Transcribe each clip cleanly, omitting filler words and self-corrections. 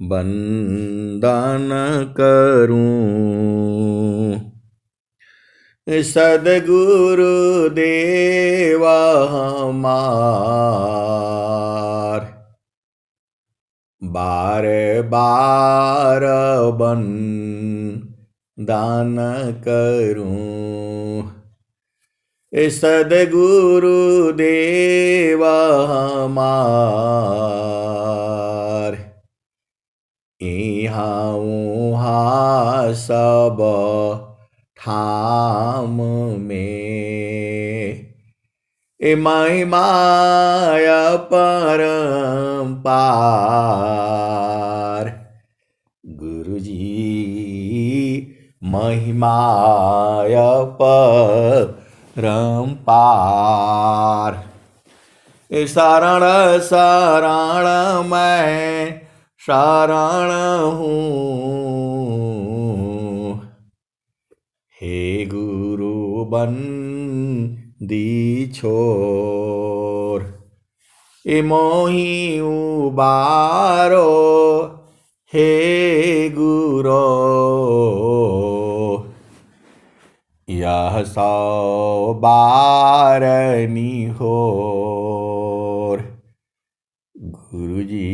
बंदन करूं सदगुरु देवा हमार। बार बार बंदन करूं सदगुरु देवा हमार। इहाँ उहाँ सब ठाम में महिमाय परम्पार। गुरुजी महिमाय परम्पार। शरण शरण मैं शरण हूँ, हे गुरु बंदी छोर। मोहि उबारो हे गुरो, यह 100 बारनी होर। गुरुजी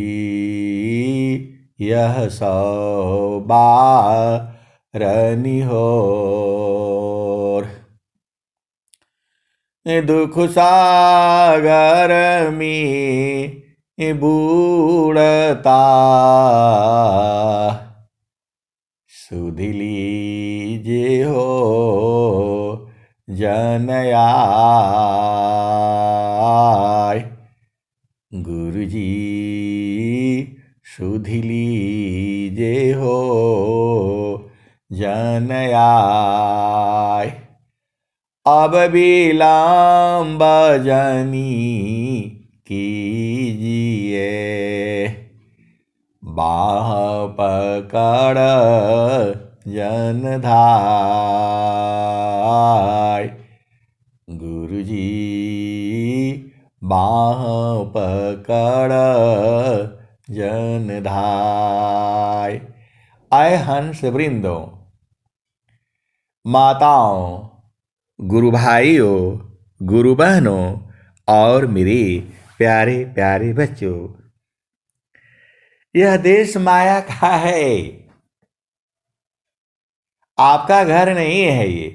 यह 100 बारनी होर। दुख सागर में बूढ़ता सुध लीजे हो जनयाय। गुरुजी सुध लीजे हो जनयाय। अब विलम्ब जनी कीजिए, बाह पकड़ जनधाय। गुरुजी बाह पकड़ जनधाय। आए हंस वृंदों, माताओं, गुरु भाइयों, गुरु बहनों और मेरे प्यारे प्यारे बच्चों, यह देश माया का है, आपका घर नहीं है। ये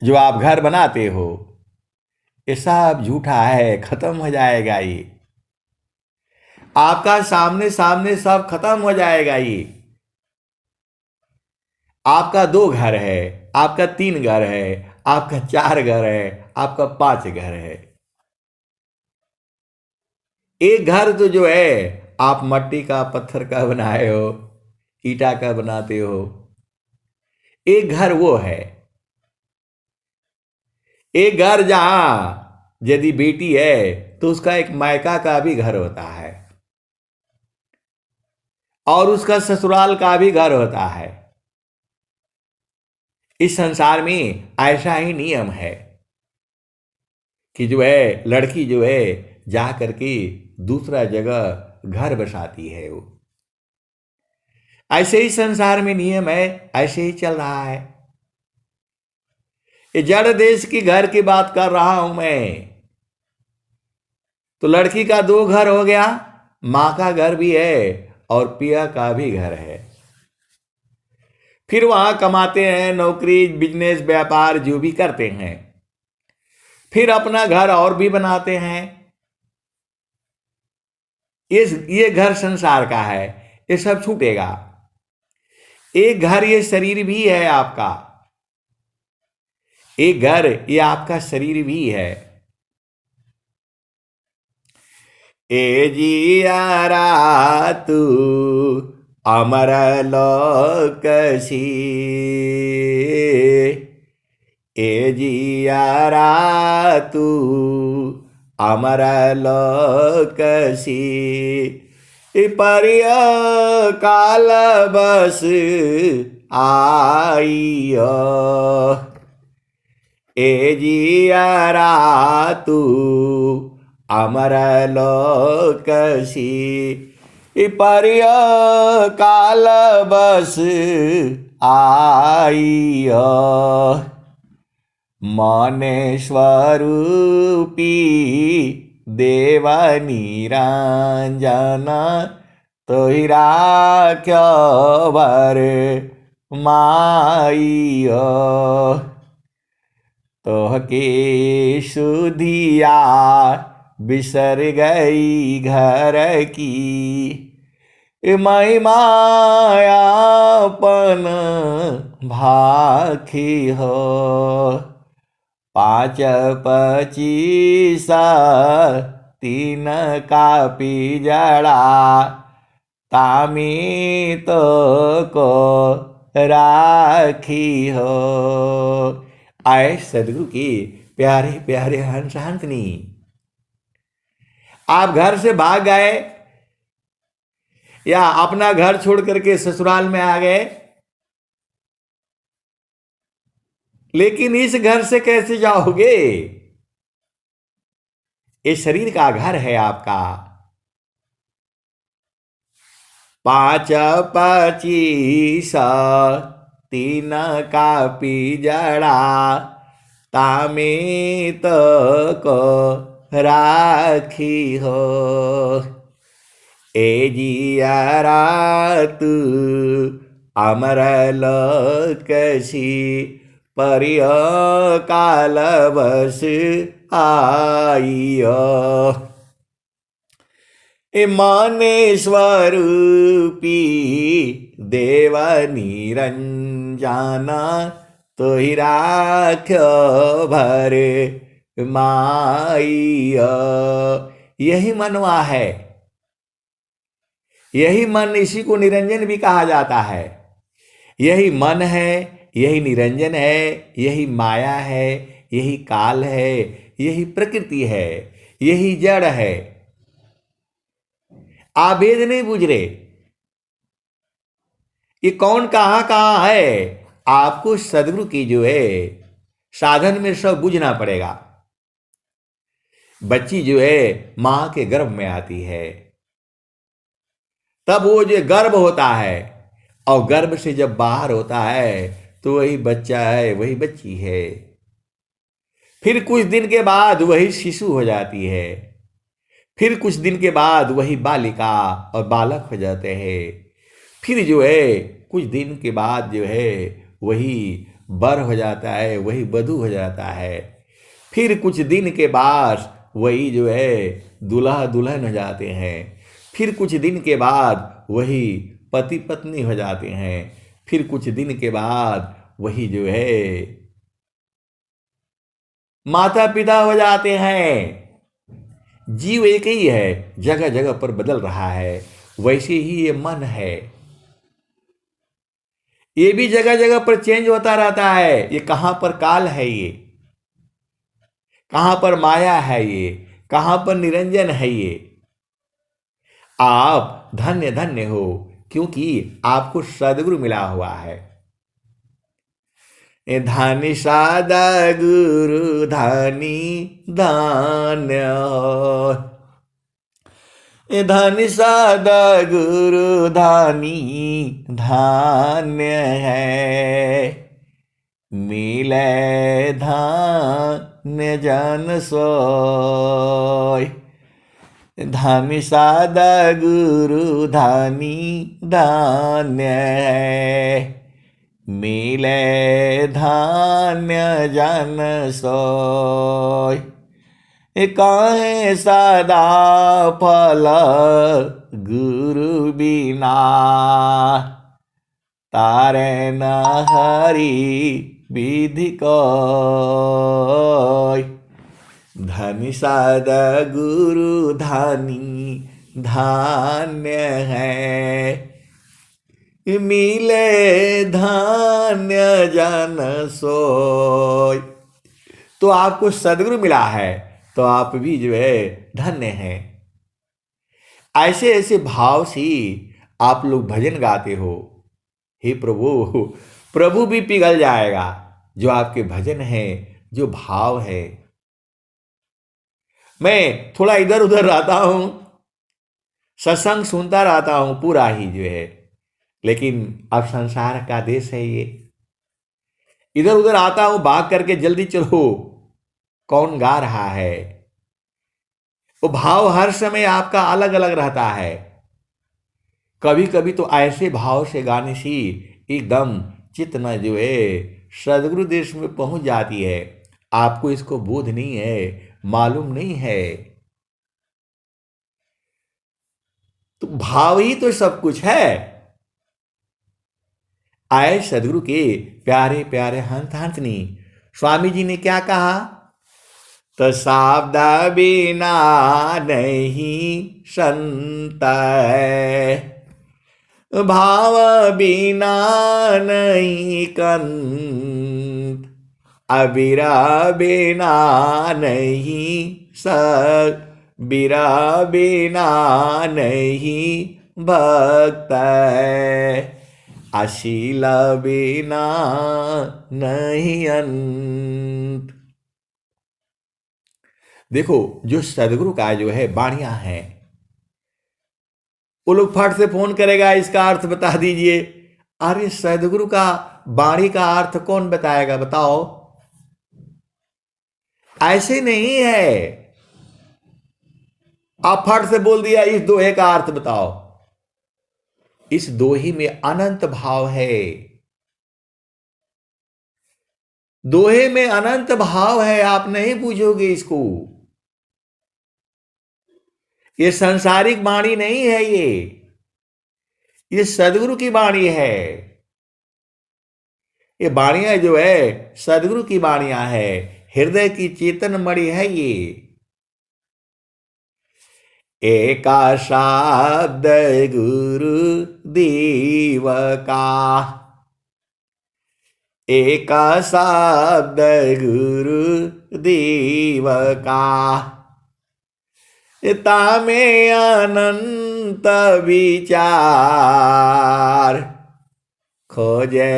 जो आप घर बनाते हो ये सब झूठा है, खत्म हो जाएगा। ये आपका सामने सामने सब खत्म हो जाएगा। ये आपका 2 घर है, आपका 3 घर है, आपका 4 घर है, आपका 5 घर है। एक घर तो जो है आप मट्टी का पत्थर का बनाए हो, ईटा का बनाते हो। एक घर वो है। एक घर जहां यदि बेटी है तो उसका एक मायका का भी घर होता है और उसका ससुराल का भी घर होता है। इस संसार में ऐसा ही नियम है कि जो है लड़की जो है जा करके दूसरा जगह घर बसाती है। वो ऐसे ही संसार में नियम है, ऐसे ही चल रहा है। ये जड़ देश की घर की बात कर रहा हूं मैं। तो लड़की का 2 घर हो गया, मां का घर भी है और पिया का भी घर है। फिर वहां कमाते हैं, नौकरी बिजनेस व्यापार जो भी करते हैं, फिर अपना घर और भी बनाते हैं। ये घर संसार का है, ये सब छूटेगा। एक घर ये शरीर भी है आपका, एक घर ये आपका शरीर भी है। ए जियारा तू अमर लोकसी, ए जियारा तू अमर लोकसी। परिय काल बस आइयो, ए जियारा तू अमर लोकसी। परिय काल बस आई मने स्वरूपी देव निरंजन तोहि राख्य भर माई तोहके सुधिया बिसर गई घर की महिमायापन भाखी हो 5 25 3 का पिजड़ा तामी तो को राखी हो। आए सदगुरु की प्यारे प्यारे हंस हंसनी, आप घर से भाग गए या अपना घर छोड़ करके ससुराल में आ गए, लेकिन इस घर से कैसे जाओगे? ये शरीर का घर है आपका। 5 25 3 का पिजड़ा तामे तो को राखी हो। ए जियारा तू अमर लोकसी परिय काल बस आइयो माने स्वरूपी देव निरंजन तोहि राख्यो भर माई। यही मनवा है, यही मन, इसी को निरंजन भी कहा जाता है। यही मन है, यही निरंजन है, यही माया है, यही काल है, यही प्रकृति है, यही जड़ है। आप भेद नहीं बूझ रहे, ये कौन कहां है। आपको सदगुरु की जो है साधन में सब बूझना पड़ेगा। बच्ची जो है मां के गर्भ में आती है, तब वो जो गर्भ होता है, और गर्भ से जब बाहर होता है तो वही बच्चा है, वही बच्ची है। फिर कुछ दिन के बाद वही शिशु हो जाती है, फिर कुछ दिन के बाद वही बालिका और बालक हो जाते हैं। फिर जो है कुछ दिन के बाद जो है वही वर हो जाता है, वही वधू हो जाता है। फिर कुछ दिन के बाद वही जो है दूल्हा दुल्हन हो जाते हैं। फिर कुछ दिन के बाद वही पति पत्नी हो जाते हैं। फिर कुछ दिन के बाद वही जो है माता पिता हो जाते हैं। जीव एक ही है, जगह जगह पर बदल रहा है। वैसे ही ये मन है, ये भी जगह जगह पर चेंज होता रहता है। ये कहां पर काल है, ये कहां पर माया है, ये कहां पर निरंजन है। ये आप धन्य धन्य हो, क्योंकि आपको सदगुरु मिला हुआ है। धनी सादा गुरु धनी धान्य हो, धनी सादा गुरु धनी धान्य है। मिले धान्य जन सोय, धनी सादा गुरु धनी धान्य है। मिले धान्य जन सोय, काहे सदा फल गुरु बिना। तारे न हरि विधि कोय, धनी सदा गुरु धनी धान्य है। मिले धान्य जन सोय, तो आपको सदगुरु मिला है, तो आप भी जो है धन्य हैं। ऐसे ऐसे भाव से आप लोग भजन गाते हो, हे प्रभु, प्रभु भी पिघल जाएगा। जो आपके भजन है, जो भाव है। मैं थोड़ा इधर उधर रहता हूं, सत्संग सुनता रहता हूं पूरा ही जो है, लेकिन अब संसार का देश है ये, इधर उधर आता हूं भाग करके, जल्दी चलो कौन गा रहा है। वो भाव हर समय आपका अलग अलग रहता है। कभी कभी तो ऐसे भाव से गाने से एकदम चित्त जो है सदगुरु देश में पहुंच जाती है। आपको इसको बोध नहीं है, मालूम नहीं है। तो भाव ही तो सब कुछ है। आए सदगुरु के प्यारे प्यारे हंत हंसनी, स्वामी जी ने क्या कहा? तो शब्द बिना नहीं संत है, भाव बिना नहीं कंत, अबीरा बिना नहीं सत, बीरा बिना नहीं भक्त, अशील बिना नहीं अंत। देखो जो सदगुरु का जो है बाणियां हैं, वो लोग फट से फोन करेगा इसका अर्थ बता दीजिए। अरे सदगुरु का बाणी का अर्थ कौन बताएगा बताओ? ऐसे नहीं है आप फट से बोल दिया इस दोहे का अर्थ बताओ। इस दोहे में अनंत भाव है, दोहे में अनंत भाव है, आप नहीं पूछोगे इसको। ये सांसारिक वाणी नहीं है, ये सदगुरु की वाणी है। ये वाणियां जो है सदगुरु की वाणियां है, हृदय की चेतन मणि है ये। एका शब्द गुरु देव का, एका शब्द गुरु देव का, तामे अनंत विचार, खोजे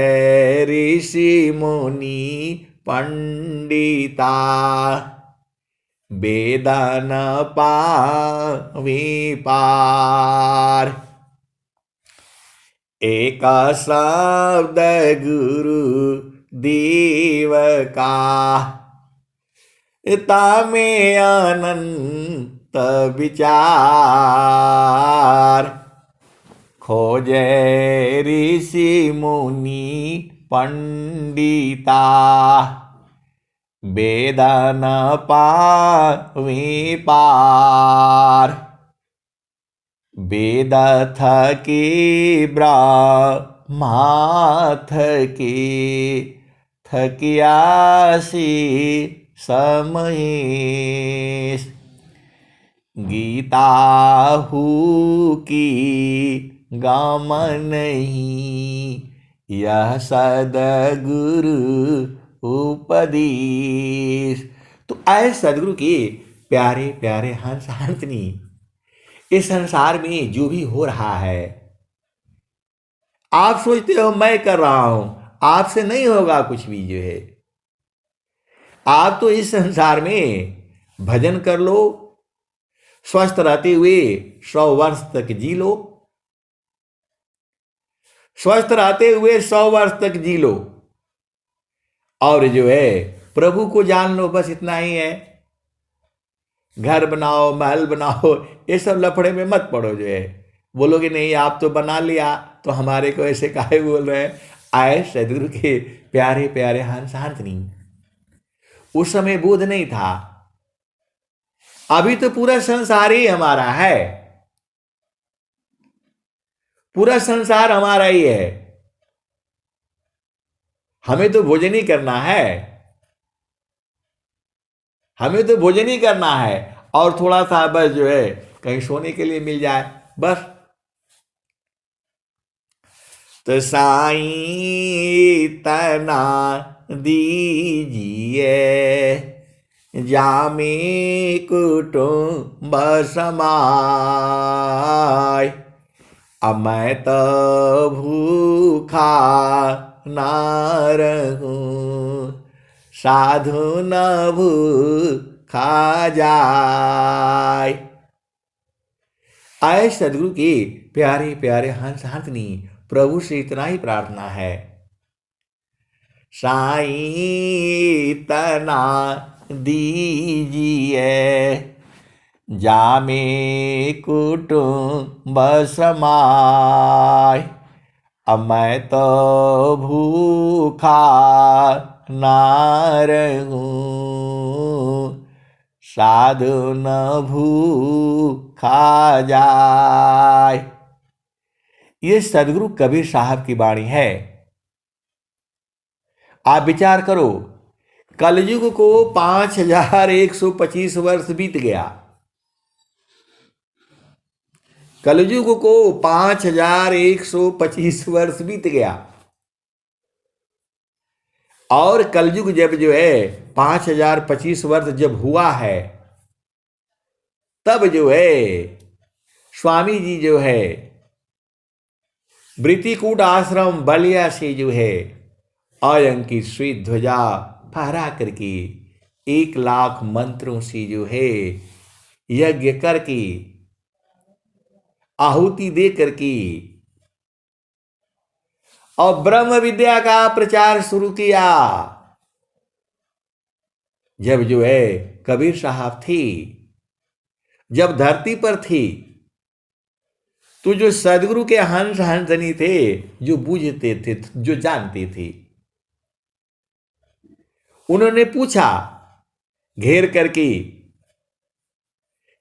ऋषि मुनि पंडिता, वेदन पावे पार। एक शब्द गुरु देव का, तामे अनंत विचार, खोजे ऋषि मुनि पंडिता, वेदन पावे पार। वेद थके ब्रह्मा थके, थकियासी समहेश, गीता हु की गाम नहीं, यह सदगुरु उपदेश। तो आए सदगुरु के प्यारे प्यारे हंस हंसनी, इस संसार में जो भी हो रहा है, आप सोचते हो मैं कर रहा हूं, आपसे नहीं होगा कुछ भी जो है। आप तो इस संसार में भजन कर लो, स्वस्थ रहते हुए 100 वर्ष तक जी लो, स्वस्थ रहते हुए 100 वर्ष तक जी लो, और जो है प्रभु को जान लो, बस इतना ही है। घर बनाओ, महल बनाओ, ये सब लफड़े में मत पड़ो। जो है बोलोगे नहीं आप तो बना लिया, तो हमारे को ऐसे काहे बोल रहे हैं। आए सदगुरु के प्यारे प्यारे हंस हंसनी, उस समय बोध नहीं था, अभी तो पूरा संसार ही हमारा है, पूरा संसार हमारा ही है। हमें तो भोजन ही करना है, हमें तो भोजन ही करना है, और थोड़ा सा बस जो है कहीं सोने के लिए मिल जाए बस। तो साईं तना दीजिए, जामे कुटुंब समाय, अब मैं तो भूखा ना रहूं, साधु न भूखा जाय। आए सदगुरु के प्यारे प्यारे हंस हंसनी, प्रभु से इतना ही प्रार्थना है, साईं तना दीजिए जामे कुटुंब समाय, अब मैं तो भूखा ना रहूं, साधु न भूखा जाय। ये सदगुरु कबीर साहब की वाणी है। आप विचार करो, कलयुग को 5125 वर्ष बीत गया। कलयुग को 5125 वर्ष बीत गया, और कलयुग जब जो है 5025 वर्ष जब हुआ है, तब जो है स्वामी जी जो है वृत्तिकूट आश्रम बलिया से जो है आयन की श्वेत ध्वजा फहरा करके 1,00,000 मंत्रों से जो है यज्ञ करके आहुति दे करके और ब्रह्म विद्या का प्रचार शुरू किया। जब जो है कबीर साहब थी, जब धरती पर थी, तो जो सदगुरु के हंस हंसनी थे, जो बूझते थे, जो जानते थे, उन्होंने पूछा घेर करके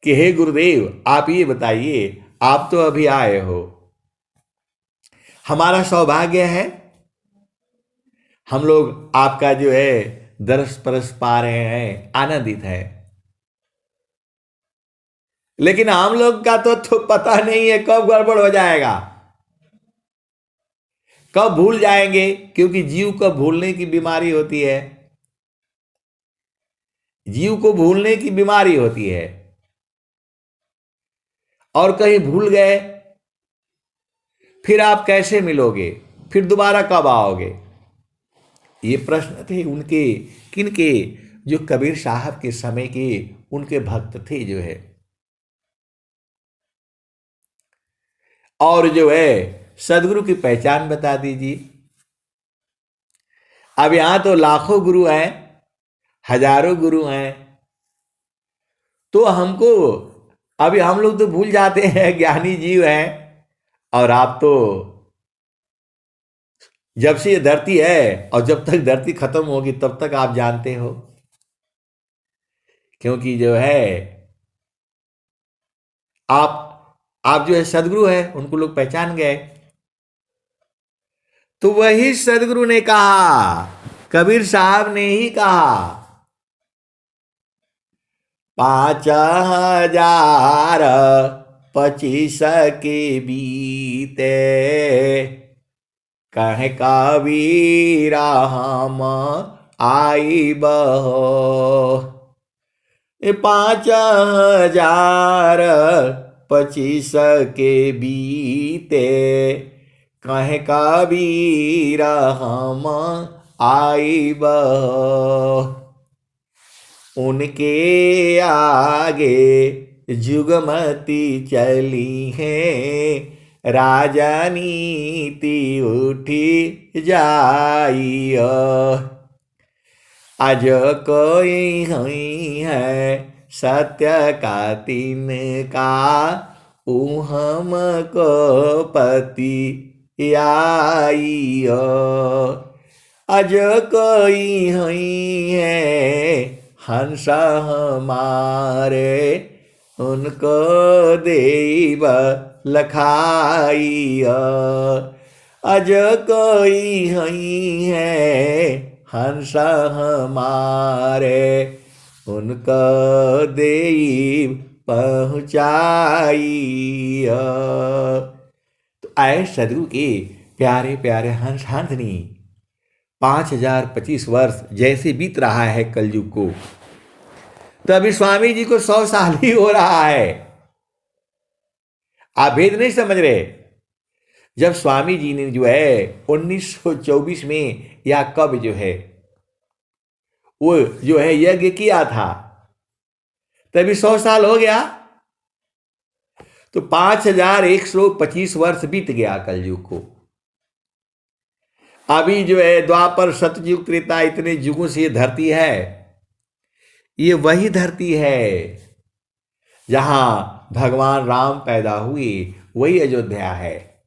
कि हे गुरुदेव, आप ये बताइए, आप तो अभी आए हो, हमारा सौभाग्य है, हम लोग आपका जो है दर्श परस पा रहे हैं, आनंदित है, लेकिन हम लोग का तो पता नहीं है कब गड़बड़ हो जाएगा, कब भूल जाएंगे, क्योंकि जीव को भूलने की बीमारी होती है, जीव को भूलने की बीमारी होती है, और कहीं भूल गए फिर आप कैसे मिलोगे, फिर दोबारा कब आओगे। ये प्रश्न थे उनके, किनके, जो कबीर साहब के समय के उनके भक्त थे जो है। और जो है सदगुरु की पहचान बता दीजिए। अब यहां तो लाखों गुरु हैं, हजारों गुरु हैं, तो हमको अभी हम लोग तो भूल जाते हैं, ज्ञानी जीव हैं, और आप तो जब से ये धरती है और जब तक धरती खत्म होगी तब तक आप जानते हो, क्योंकि जो है आप जो है सदगुरु है, उनको लोग पहचान गए। तो वही सदगुरु ने कहा, कबीर साहब ने ही कहा, 5025 के बीते कहे कबीरा हम आई बहो, 5025 के बीते कहे कबीरा हम आई बहो, उनके आगे जुगमती चली है, राजनीति उठी जाइयो, आज कोई हुई है सत्य का तिनका, हमको पति आइयो, आज कोई हुई है हंस हमारे, उनको देव लखाइया, आज कोई हुई है हंस हमारे, उनको देव पहुँचाइया। तो आए सदगुरु के प्यारे प्यारे हंस हंसनी, 5025 वर्ष जैसे बीत रहा है कलयुग को, तो अभी स्वामी जी को 100 साल ही हो रहा है। आप भेद नहीं समझ रहे। जब स्वामी जी ने जो है 1924 में या कब जो है वो जो है यज्ञ किया था, तभी 100 साल हो गया। तो 5125 वर्ष बीत गया कलयुग को। अभी जो है द्वापर सतयुग त्रेता इतने युगों से ये धरती है, ये वही धरती है जहां भगवान राम पैदा हुए, वही अयोध्या है,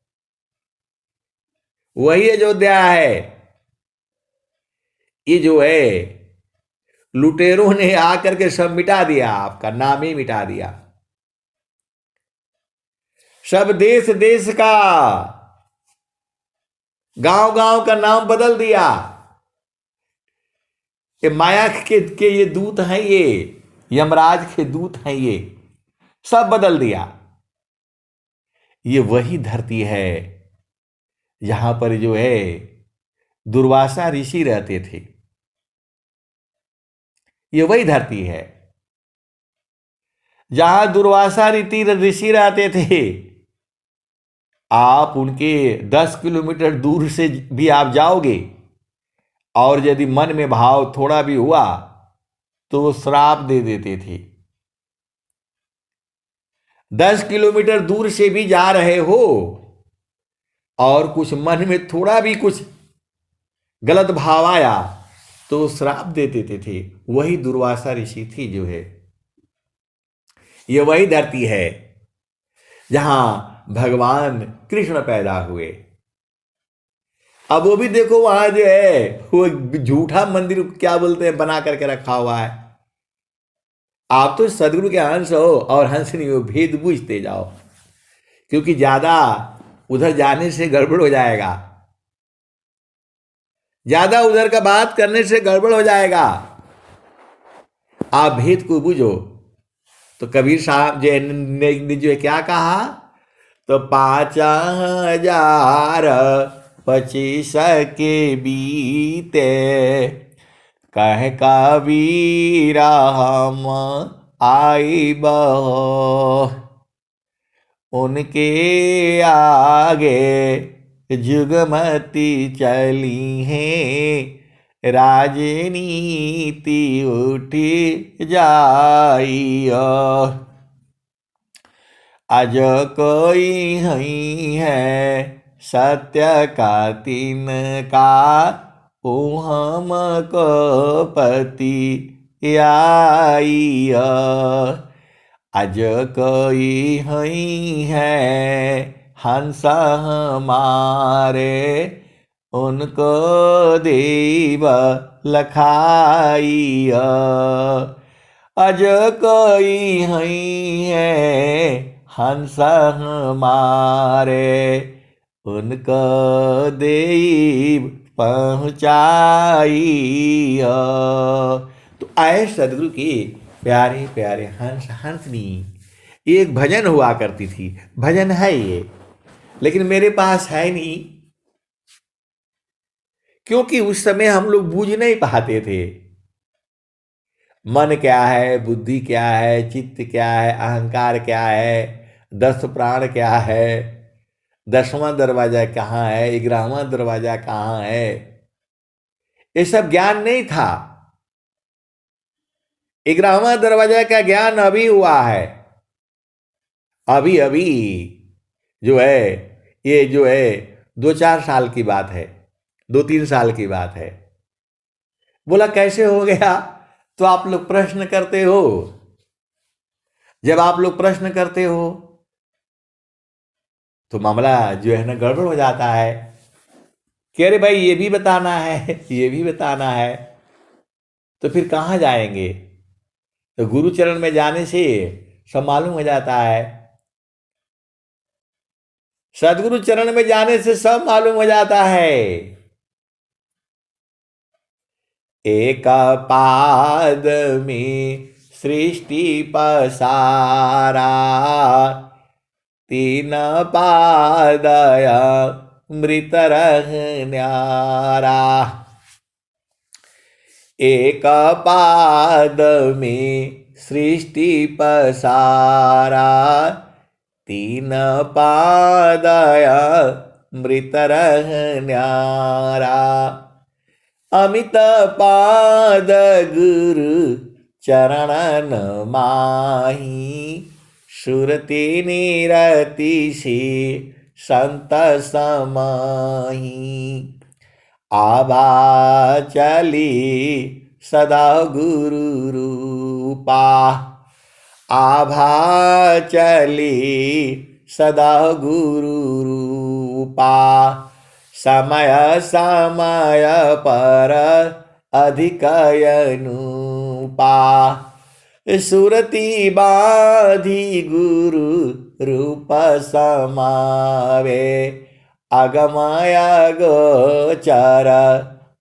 वही अयोध्या है। ये जो है लुटेरों ने आकर के सब मिटा दिया, आपका नाम ही मिटा दिया, सब देश देश का, गांव गांव का नाम बदल दिया। ये माया के ये दूत हैं, ये यमराज के दूत हैं, ये सब बदल दिया। ये वही धरती है जहां पर जो है दुर्वासा ऋषि रहते थे, ये वही धरती है जहां दुर्वासा ऋषि रहते थे। आप उनके 10 किलोमीटर दूर से भी आप जाओगे और यदि मन में भाव थोड़ा भी हुआ तो वो श्राप दे देते थे। 10 किलोमीटर दूर से भी जा रहे हो और कुछ मन में थोड़ा भी कुछ गलत भाव आया तो श्राप दे देते थे। वही दुर्वासा ऋषि थी जो है, ये वही धरती है जहां भगवान कृष्ण पैदा हुए। अब वो भी देखो वहां जो है वो झूठा मंदिर क्या बोलते हैं बना करके रखा हुआ है। आप तो सदगुरु के हंस हो और हंस नहीं हो, भेद बूझते जाओ, क्योंकि ज्यादा उधर जाने से गड़बड़ हो जाएगा, ज्यादा उधर का बात करने से गड़बड़ हो जाएगा। आप भेद को बूझो। तो कबीर साहब ने जो है क्या कहा, तो 5025 के बीते कह कबीरा हम आई बहो, उनके आगे जुगमती चली है, राजनीति उठी जाई। आज कोई नहीं है सत्य का तिनका, हमको पति आई। आज कोई नहीं है हंस हमारे, उनको देव लखाई। आज कोई नहीं है हंस हमारे, उनको देव पहुँचाई। तो आए सदगुरु के प्यारे प्यारे हंस हंसनी। एक भजन हुआ करती थी, भजन है ये, लेकिन मेरे पास है नहीं, क्योंकि उस समय हम लोग बूझ नहीं पाते थे मन क्या है, बुद्धि क्या है, चित्त क्या है, अहंकार क्या है, 10 प्राण क्या है, 10वां दरवाजा कहाँ है, 11वां दरवाजा कहाँ है, ये सब ज्ञान नहीं था। 11वां दरवाजा का ज्ञान अभी हुआ है, अभी अभी जो है, ये जो है 2-4 साल की बात है, 2-3 साल की बात है। बोला कैसे हो गया, तो आप लोग प्रश्न करते हो। जब आप लोग प्रश्न करते हो तो मामला जो है ना गड़बड़ हो जाता है कि अरे भाई ये भी बताना है, ये भी बताना है, तो फिर कहाँ जाएंगे। तो गुरु चरण में जाने से सब मालूम हो जाता है, सदगुरु चरण में जाने से सब मालूम हो जाता है। एक पाद में सृष्टि पसारा, 3 पादया मृत न्यारा। एक पाद में सृष्टि पसारा, 3 पादया मृत न्यारा। अमित पाद गुरु चरणन माही, सुरति निरति सी संत समाही, आभा चली सदा गुरु रूपा, आभा चली सदा गुरु रूपा, समय समय पर अधिक अनुपा, सुरति बाधी गुरु रूप समावे, अगमय गोचर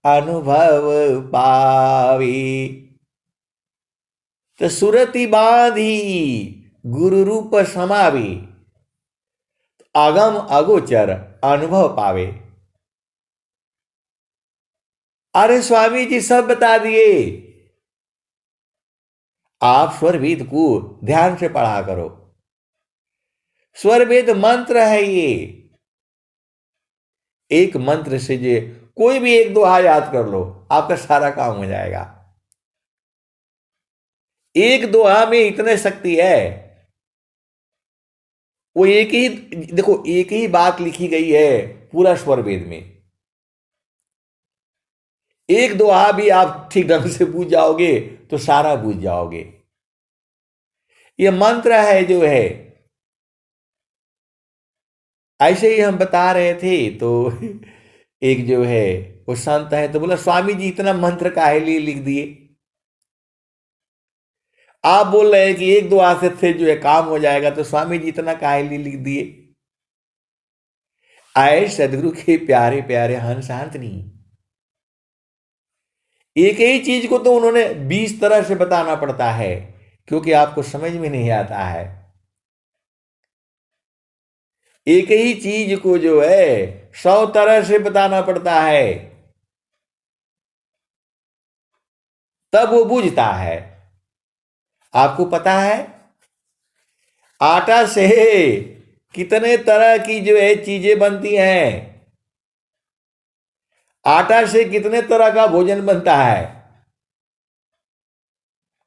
अनुभव पावी। तो सुरति बाधी गुरु रूप समावे, अगम अगोचर अनुभव पावे। अरे स्वामी जी सब बता दिए, आप स्वर वेद को ध्यान से पढ़ा करो। स्वर वेद मंत्र है ये, एक मंत्र से जो कोई भी एक दोहा याद कर लो, आपका सारा काम हो जाएगा। एक दोहा में इतने शक्ति है, वो एक ही, देखो एक ही बात लिखी गई है पूरा स्वर वेद में। एक दोहा भी आप ठीक ढंग से बूझ जाओगे तो सारा बूझ जाओगे। ये मंत्र है जो है, ऐसे ही हम बता रहे थे तो एक जो है वो संत है तो बोला स्वामी जी इतना मंत्र काहे लिए लिख दिए। आप बोल रहे हैं कि एक दो आसे से जो है काम हो जाएगा, तो स्वामी जी इतना काहे लिए लिख दिए। आए सदगुरु के प्यारे प्यारे हंस हांतनी, एक ही चीज को तो उन्होंने 20 तरह से बताना पड़ता है, क्योंकि आपको समझ में नहीं आता है। एक ही चीज को जो है 100 तरह से बताना पड़ता है, तब वो बूझता है। आपको पता है आटा से कितने तरह की जो है चीजें बनती हैं, आटा से कितने तरह का भोजन बनता है,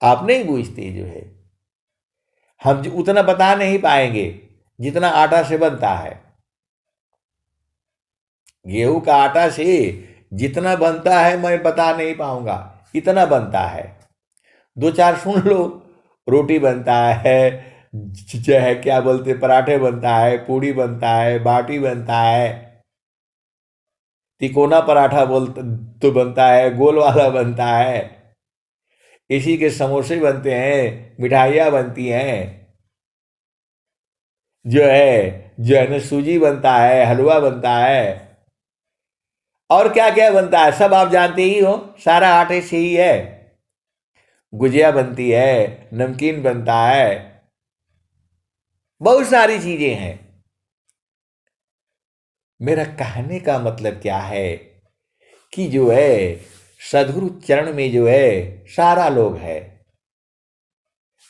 आप नहीं बूझते जो है। हम उतना बता नहीं पाएंगे जितना आटा से बनता है। गेहूं का आटा से जितना बनता है मैं बता नहीं पाऊंगा, इतना बनता है। 2-4 सुन लो, रोटी बनता है, जो है क्या बोलते, पराठे बनता है, पूड़ी बनता है, बाटी बनता है, तिकोना पराठा बोलते तो बनता है, गोल वाला बनता है, इसी के समोसे बनते हैं, मिठाइयाँ बनती हैं, जो है ना सूजी बनता है, हलवा बनता है, और क्या क्या बनता है सब आप जानते ही हो, सारा आटे से ही है। गुजिया बनती है, नमकीन बनता है, बहुत सारी चीजें हैं। मेरा कहने का मतलब क्या है कि जो है सदगुरु चरण में जो है सारा लोग है।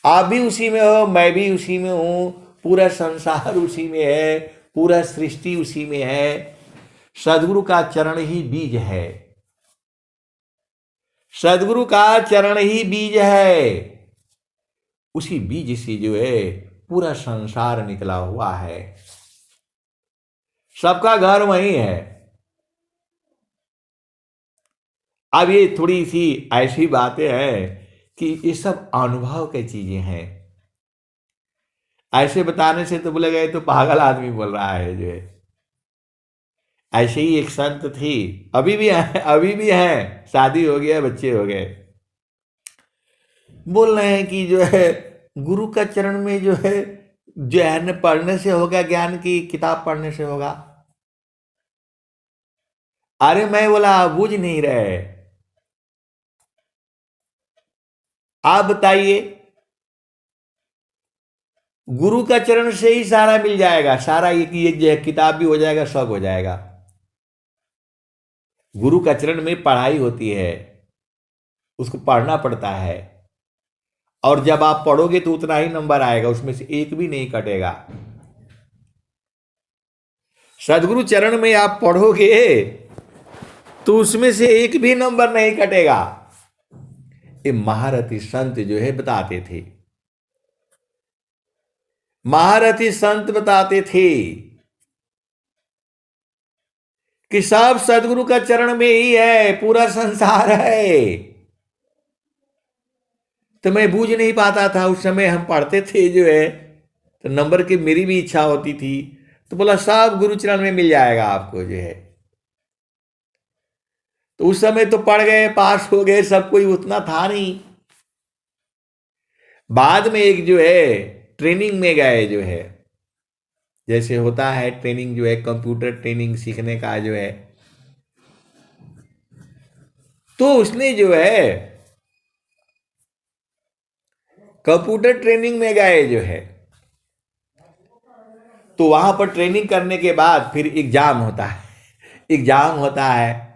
आप भी उसी में हो, मैं भी उसी में हूं, पूरा संसार उसी में है, पूरा सृष्टि उसी में है। सदगुरु का चरण ही बीज है, सदगुरु का चरण ही बीज है। उसी बीज से जो है पूरा संसार निकला हुआ है, सबका घर वही है। अब ये थोड़ी सी ऐसी बातें हैं कि ये सब अनुभव की चीजें हैं। ऐसे बताने से तो बोले गए तो पागल आदमी बोल रहा है जो है। ऐसे ही एक संत थी, अभी भी है, अभी भी है, शादी हो गया, बच्चे हो गए, बोल रहे हैं कि जो है गुरु का चरण में जो है न पढ़ने से होगा ज्ञान, की किताब पढ़ने से होगा। अरे मैं बोला बूझ नहीं रहे, आप बताइए। गुरु का चरण से ही सारा मिल जाएगा, सारा ये जो है किताब भी हो जाएगा, सब हो जाएगा। गुरु का चरण में पढ़ाई होती है, उसको पढ़ना पड़ता है, और जब आप पढ़ोगे तो उतना ही नंबर आएगा, उसमें से एक भी नहीं कटेगा। सदगुरु चरण में आप पढ़ोगे तो उसमें से एक भी नंबर नहीं कटेगा। ये महारथी संत जो है बताते थे। महारथी संत बताते थे कि सब सदगुरु का चरण में ही है, पूरा संसार है। तो मैं बूझ नहीं पाता था उस समय, हम पढ़ते थे जो है, तो नंबर की मेरी भी इच्छा होती थी, तो बोला सब गुरु चरण में मिल जाएगा आपको जो है। तो उस समय तो पढ़ गए, पास हो गए, सब कोई उतना था नहीं। बाद में एक जो है ट्रेनिंग में गए जो है, जैसे होता है ट्रेनिंग जो है, कंप्यूटर ट्रेनिंग सीखने का जो है, तो उसने जो है कंप्यूटर ट्रेनिंग में गए जो है, तो वहां पर ट्रेनिंग करने के बाद फिर एग्जाम होता है। एग्जाम होता है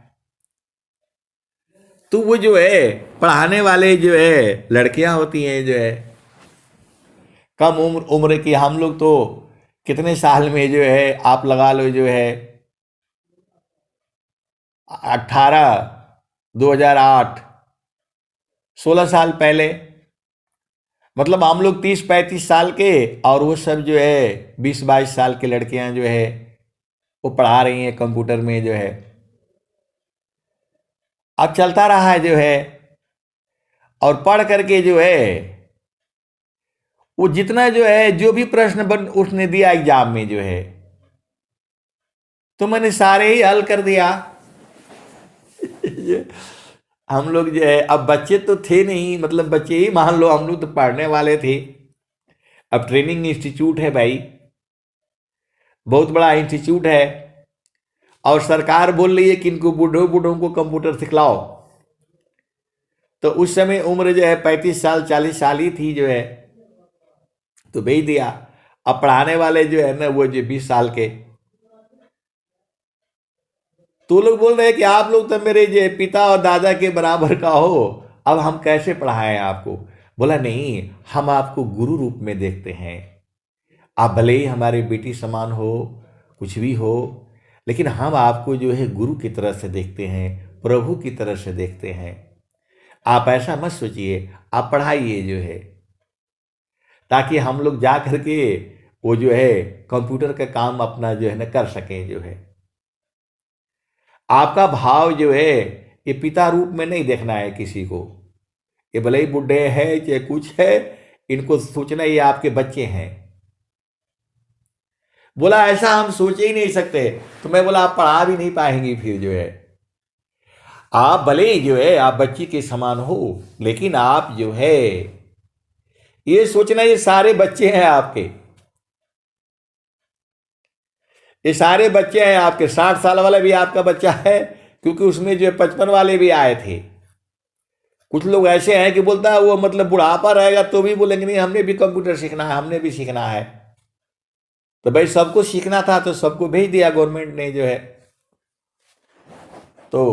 तो वो जो है पढ़ाने वाले जो है लड़कियां होती हैं जो है, कम उम्र उम्र की। हम लोग तो कितने साल में जो है आप लगा लो जो है 18, 2008, 16 साल पहले, मतलब हम लोग 30-35 साल के, और वो सब जो है 20-22 साल की लड़कियां जो है वो पढ़ा रही हैं कंप्यूटर में जो है। अब चलता रहा है जो है, और पढ़ करके जो है वो जितना जो है जो भी प्रश्न बन उसने दिया एग्जाम में जो है, तो मैंने सारे ही हल कर दिया। हम लोग जो है, अब बच्चे तो थे नहीं, मतलब बच्चे ही मान लो, हम लोग तो पढ़ने वाले थे। अब ट्रेनिंग इंस्टीट्यूट है भाई, बहुत बड़ा इंस्टीट्यूट है, और सरकार बोल रही है कि इनको बूढ़ों बूढ़ों को कंप्यूटर सिखलाओ। तो उस समय उम्र जो है 35 साल 40 साल ही थी जो है, तो भेज दिया। अब पढ़ाने वाले जो है ना वो जो 20 साल के, तो लोग बोल रहे हैं कि आप लोग तो मेरे जो पिता और दादा के बराबर का हो, अब हम कैसे पढ़ाएं आपको। बोला नहीं, हम आपको गुरु रूप में देखते हैं। आप भले ही हमारे बेटी समान हो, कुछ भी हो, लेकिन हम आपको जो है गुरु की तरह से देखते हैं, प्रभु की तरह से देखते हैं। आप ऐसा मत सोचिए, आप पढ़ाइए जो है, ताकि हम लोग जा करके वो जो है कंप्यूटर का काम अपना जो है ना कर सकें जो है। आपका भाव जो है ये पिता रूप में नहीं देखना है किसी को, ये भले ही बुढ़े हैं चाहे कुछ है, इनको सोचना ये आपके बच्चे हैं। बोला ऐसा हम सोच ही नहीं सकते। तो मैं बोला आप पढ़ा भी नहीं पाएंगे फिर जो है। आप भले ही जो है आप बच्ची के समान हो, लेकिन आप जो है ये सोचना ये सारे बच्चे हैं आपके, ये सारे बच्चे हैं आपके। 60 साल वाला भी आपका बच्चा है, क्योंकि उसमें जो 55 वाले भी आए थे। कुछ लोग ऐसे हैं कि बोलता है वो मतलब बुढ़ापा रहेगा तो भी बोलेंगे नहीं हमने भी कंप्यूटर सीखना है, हमने भी सीखना है। तो भाई सबको सीखना था तो सबको भेज दिया गवर्नमेंट ने जो है। तो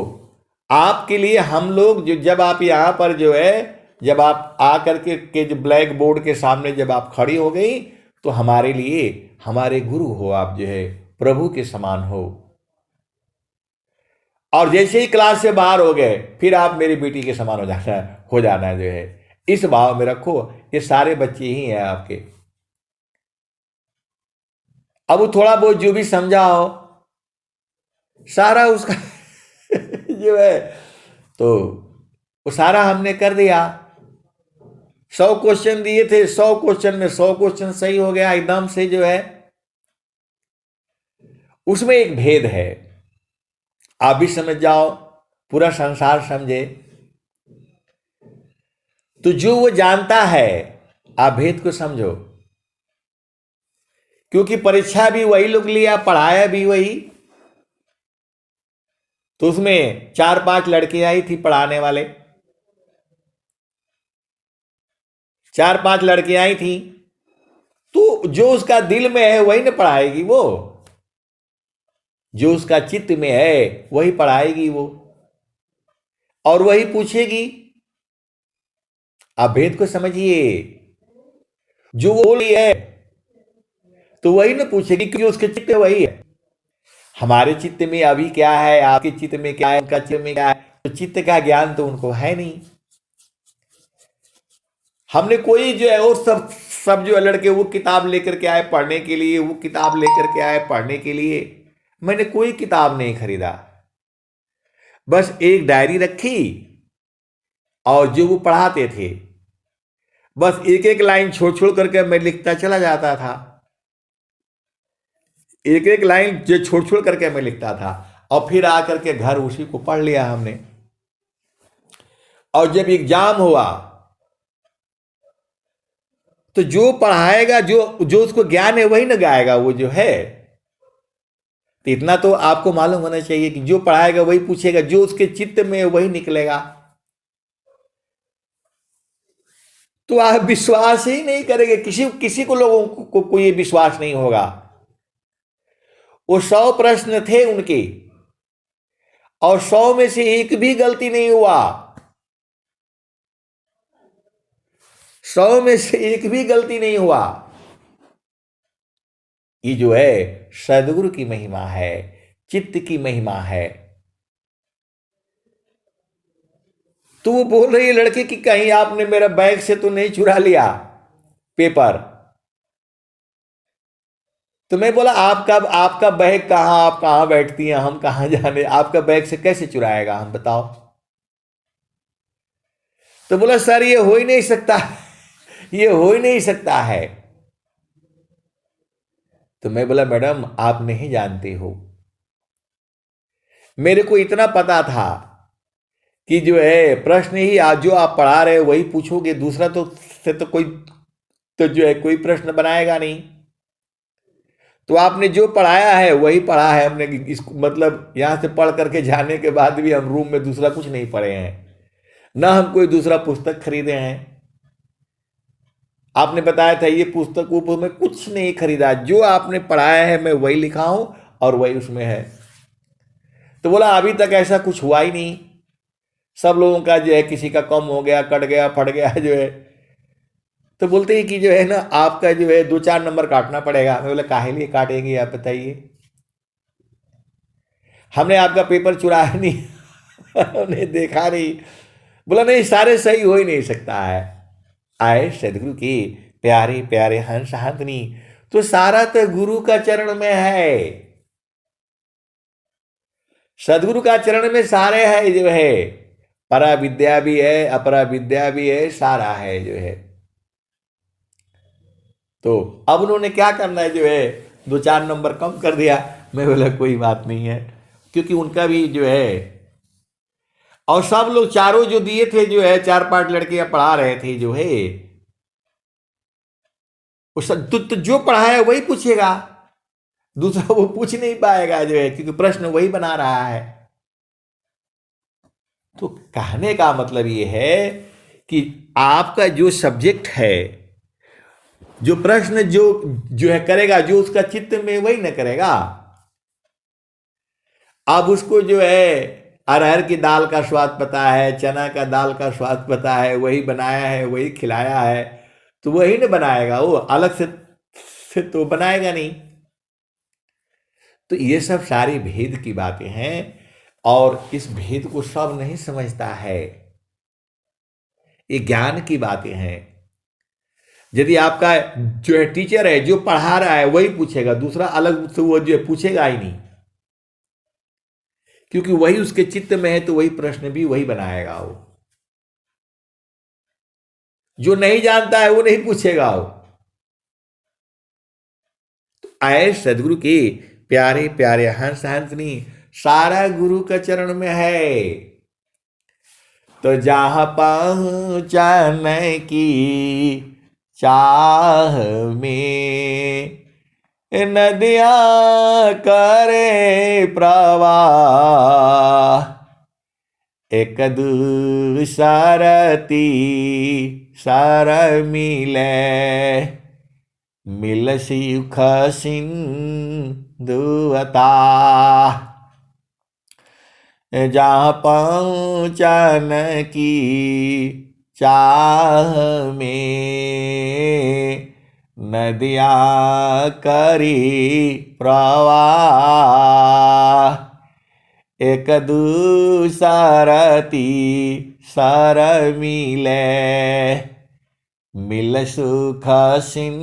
आपके लिए हम लोग जो, जब आप यहाँ पर जो है, जब आप आकर के जो ब्लैक बोर्ड के सामने जब आप खड़ी हो गई, तो हमारे लिए हमारे गुरु हो आप जो है, प्रभु के समान हो। और जैसे ही क्लास से बाहर हो गए फिर आप मेरी बेटी के समान हो जाना जो है, इस भाव में रखो। ये सारे बच्चे ही हैं आपके। अब वो थोड़ा बहुत जो भी समझा हो सारा उसका जो है, तो वो सारा हमने कर दिया। 100 क्वेश्चन दिए थे, 100 क्वेश्चन में 100 क्वेश्चन सही हो गया एकदम से जो है। उसमें एक भेद है, आप भी समझ जाओ, पूरा संसार समझे। तो जो वो जानता है, आप भेद को समझो, क्योंकि परीक्षा भी वही लोग लिया, पढ़ाया भी वही। तो उसमें 4-5 लड़कियां ही थी पढ़ाने वाले, 4-5 लड़कियां ही थी। तो जो उसका दिल में है वही ना पढ़ाएगी वो, जो उसका चित्त में है वही पढ़ाएगी वो, और वही पूछेगी। आप भेद को समझिए, जो वो बोली है तो वही ना पूछेगी, क्योंकि उसके चित्त में वही है। हमारे चित्त में अभी क्या है, आपके चित्त में क्या है, उनका चित्त में क्या है, तो चित्त का ज्ञान तो उनको है नहीं। हमने कोई जो है वो सब सब जो लड़के वो किताब लेकर के आए पढ़ने के लिए, वो किताब लेकर के आए पढ़ने के लिए। मैंने कोई किताब नहीं खरीदा, बस एक डायरी रखी और जो वो पढ़ाते थे बस एक एक लाइन छोड़ छोड़ करके मैं लिखता चला जाता था। एक एक लाइन जो छोड़ छोड़ करके मैं लिखता था और फिर आकर के घर उसी को पढ़ लिया हमने। और जब एग्जाम हुआ तो जो पढ़ाएगा, जो जो उसको ज्ञान है वही ना गाएगा वो जो है। तो इतना तो आपको मालूम होना चाहिए कि जो पढ़ाएगा वही पूछेगा, जो उसके चित्त में है वही निकलेगा। तो आप विश्वास ही नहीं करेंगे, किसी किसी को लोगों को ये विश्वास नहीं होगा। वो 100 प्रश्न थे उनके और 100 में से एक भी गलती नहीं हुआ। 100 में से एक भी गलती नहीं हुआ। ये जो है सदगुरु की महिमा है, चित्त की महिमा है। तो वो बोल रही है लड़के कि कहीं आपने मेरा बैग से तो नहीं चुरा लिया पेपर। तो मैं बोला आपका आपका बैग कहाँ, आप कहाँ बैठती हैं, हम कहाँ जाने, आपका बैग से कैसे चुराएगा हम बताओ। तो बोला सर ये हो ही नहीं सकता, ये हो ही नहीं सकता है। तो मैं बोला मैडम आप नहीं जानते हो, मेरे को इतना पता था कि जो है प्रश्न ही आज जो आप पढ़ा रहे हो वही पूछोगे, दूसरा तो से तो कोई तो जो है कोई प्रश्न बनाएगा नहीं। तो आपने जो पढ़ाया है वही पढ़ा है हमने। इस मतलब यहां से पढ़ करके जाने के बाद भी हम रूम में दूसरा कुछ नहीं पढ़े हैं, ना हम कोई दूसरा पुस्तक खरीदे हैं। आपने बताया था ये पुस्तक वो मैं कुछ नहीं खरीदा, जो आपने पढ़ाया है मैं वही लिखा हूं और वही उसमें है। तो बोला अभी तक ऐसा कुछ हुआ ही नहीं, सब लोगों का जो है किसी का कम हो गया, कट गया, फट गया जो है। तो बोलते हैं कि जो है ना आपका जो है 2-4 नंबर काटना पड़ेगा। मैं बोला काहे लिए काटेंगे आप बताइए, हमने आपका पेपर चुराया नहीं, हमने देखा नहीं। बोला नहीं सारे सही हो ही नहीं सकता है। आए सदगुरु की प्यारे प्यारे हंस हाथनी, तो सारा तो गुरु का चरण में है, सदगुरु का चरण में सारे है जो है। परा विद्या भी है, अपरा विद्या भी है, सारा है जो है। तो अब उन्होंने क्या करना है जो है 2-4 नंबर कम कर दिया। मैं बोला कोई बात नहीं है, क्योंकि उनका भी जो है और सब लोग चारों जो दिए थे जो है 4-5 लड़के पढ़ा रहे थे जो है, उस तो जो पढ़ाया वही पूछेगा, दूसरा वो पूछ नहीं पाएगा जो है, क्योंकि प्रश्न वही बना रहा है। तो कहने का मतलब ये है कि आपका जो सब्जेक्ट है, जो प्रश्न जो है करेगा, जो उसका चित्त में वही न करेगा। अब उसको जो है अरहर की दाल का स्वाद पता है, चना का दाल का स्वाद पता है, वही बनाया है, वही खिलाया है, तो वही न बनाएगा, वो अलग से तो बनाएगा नहीं। तो ये सब सारी भेद की बातें हैं और इस भेद को सब नहीं समझता है। ये ज्ञान की बातें हैं। यदि आपका जो है टीचर है, जो पढ़ा रहा है वही पूछेगा, दूसरा अलग से वो जो है पूछेगा ही नहीं, क्योंकि वही उसके चित्त में है, तो वही प्रश्न भी वही बनाएगा। वो जो नहीं जानता है वो नहीं पूछेगा। वो तो आए सदगुरु के प्यारे प्यारे हंस हंसनी, सारा गुरु का चरण में है। तो जहां पहुंचाने की चाह में नदियां करे प्रवाह, एक दूसरती सर मिले, मिल सुख सिंधुअता। जहाँ पहुँचन की चाह में नदियाँ करी प्रवाह, एक दूसरती सर मिले, मिल सुख सिंधुवता,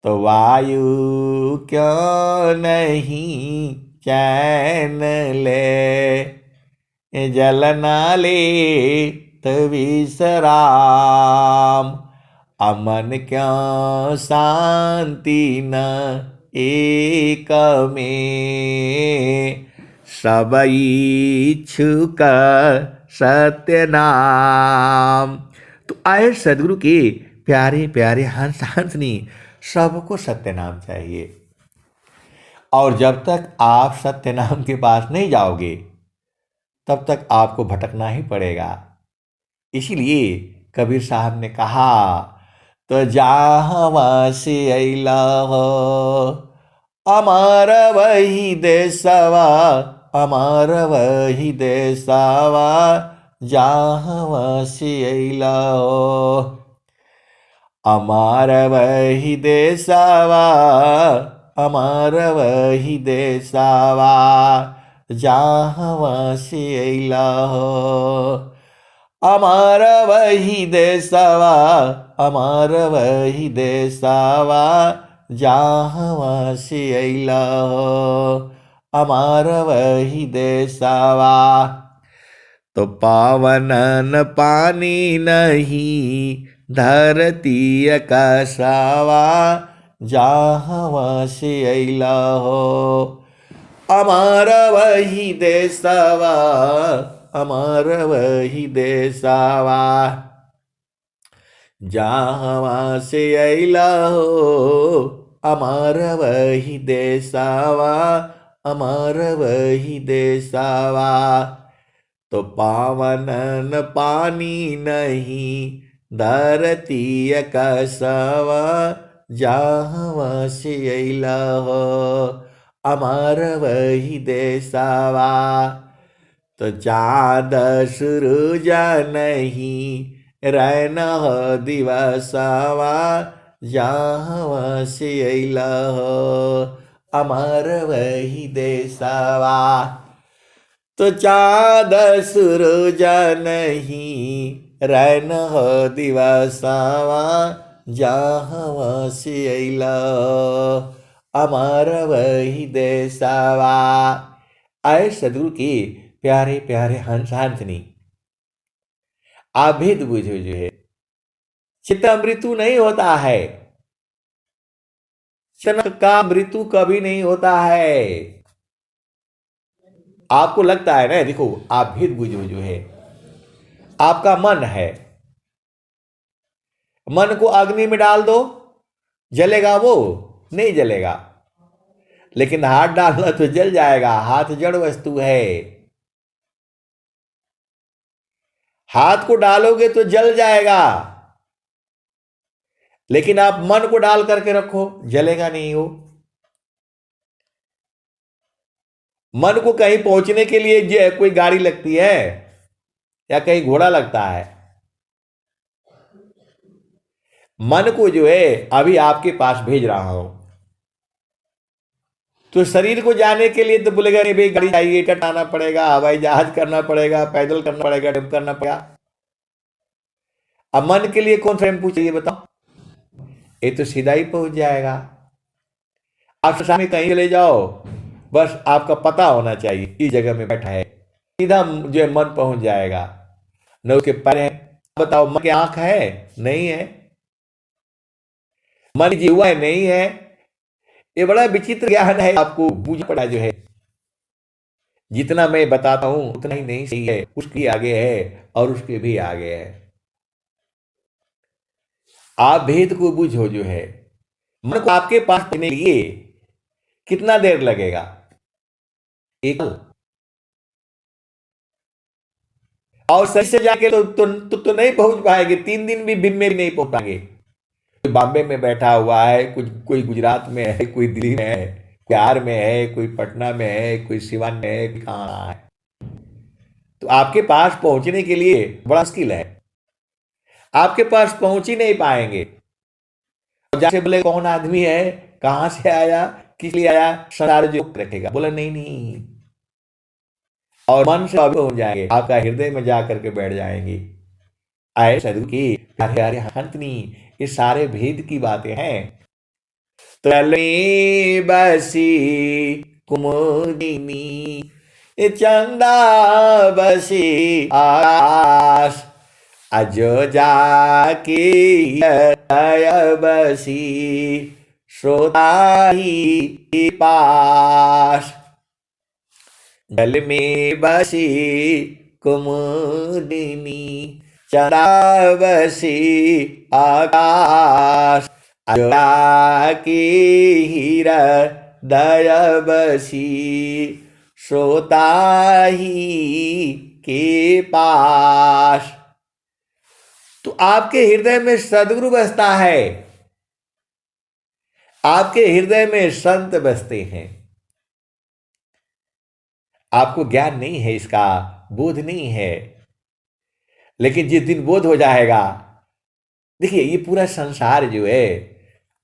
तो वायु क्यों नहीं चैन ले, जल न ले तो विश्राम, अमन क्यों शांति न एक में, सब इच्छुक सत्य नाम। तो आए सदगुरु के प्यारे प्यारे हंस हंसनी, सबको सत्य नाम चाहिए। और जब तक आप सत्य नाम के पास नहीं जाओगे तब तक आपको भटकना ही पड़ेगा। इसीलिए कबीर साहब ने कहा, तो जहाँ से अला हो अमर वही देशवा, अमर वही देशवा, जहाँ से अला हो अमर वही देशवा, अमर वही देशवा, जहाँ से अला हो अमर वही देशवा, अमर वही देशवा, जहाँ से अला हो अमर वही देशवा। तो पावनन पानी नहीं धरती आकाशवा, जहाँ से अला हो अमर वही देशवा, अमर वही देशवा, जहाँ से अला हो अमर वही देशवा, अमर वही देशवा। तो पावनन पानी नहीं धरती आकाशवा, जहाँ से अला हो अमर वही देशवा। तो चाँद सूरज नहीं रैन दिवसवा, जहाँ से अला हो अमर वही देशवा। तो चाँद सूरज नहीं रैन दिवसवा, जहाँ से अला हो अमर वही देशवा। आए सदगुरु की प्यारे प्यारे हंस हंसनी, आप भेद बुझो जो है, चित्त मृत्यु नहीं होता है, चित्त का मृत्यु कभी नहीं होता है। आपको लगता है ना, देखो आप भेद बुझो जो है, आपका मन है, मन को अग्नि में डाल दो, जलेगा वो? नहीं जलेगा। लेकिन हाथ डालना तो जल जाएगा, हाथ जड़ वस्तु है। हाथ को डालोगे तो जल जाएगा, लेकिन आप मन को डाल करके रखो, जलेगा नहीं वो। मन को कहीं पहुंचने के लिए कोई गाड़ी लगती है या कहीं घोड़ा लगता है? मन को जो है अभी आपके पास भेज रहा हूं, तो शरीर को जाने के लिए तो बोलेगा नहीं भाई गाड़ी चाहिए, टिकट आना पड़ेगा, हवाई जहाज करना पड़ेगा, पैदल करना पड़ेगा, टेम्पो करना पड़ेगा। अब मन के लिए कौन सा टेम्पो चाहिए बताओ? ये तो सीधा ही पहुंच जाएगा। आप सामने कहीं चले जाओ, बस आपका पता होना चाहिए इस जगह में बैठा है, सीधा जो है मन पहुंच जाएगा। न उसके पैर हैं, बताओ मन की आंख है? नहीं है। मन जीवा है? नहीं है। ये बड़ा विचित्र ज्ञान है, आपको बूझ पड़ा जो है। जितना मैं बताता हूं उतना ही नहीं सही है, उसके आगे है और उसके भी आगे है। आप भेद को बूझो जो है। मन को आपके पास पहुंचने के लिए कितना देर लगेगा? एक और सही से जाके तो नहीं पहुंच पाएंगे, 3 दिन भी में भी नहीं पहुंच पाएंगे। कोई बॉम्बे में बैठा हुआ है, कुछ कोई गुजरात में है, कोई दिल्ली में है, कोई बिहार में है, कोई पटना में है, कोई सिवान में है, कोई कहाँ है। तो आपके पास पहुंचने के लिए बड़ा मुश्किल है, आपके पास पहुंच ही नहीं पाएंगे। जैसे बोले कौन आदमी है, कहां से आया, किस लिए आया, संसार जो रखेगा। बोला नहीं नहीं, और मन से हो जाएंगे, आपका हृदय में जा करके बैठ जाएंगी। आए सदगुरु की प्यारे प्यारे हंतनी, ये सारे भेद की बातें हैं। तो बसी कुमुदिनी, ये चंदा बसी आकाश, अजो जाकी बसी श्रोता ही पास। जल में बसी कुमुदिनी, चंदा बसी आकाश, की हीरा दय बसी श्रोता ही के पास। तो आपके हृदय में सदगुरु बसता है, आपके हृदय में संत बसते हैं। आपको ज्ञान नहीं है, इसका बोध नहीं है, लेकिन जिस दिन बोध हो जाएगा, देखिए ये पूरा संसार जो है,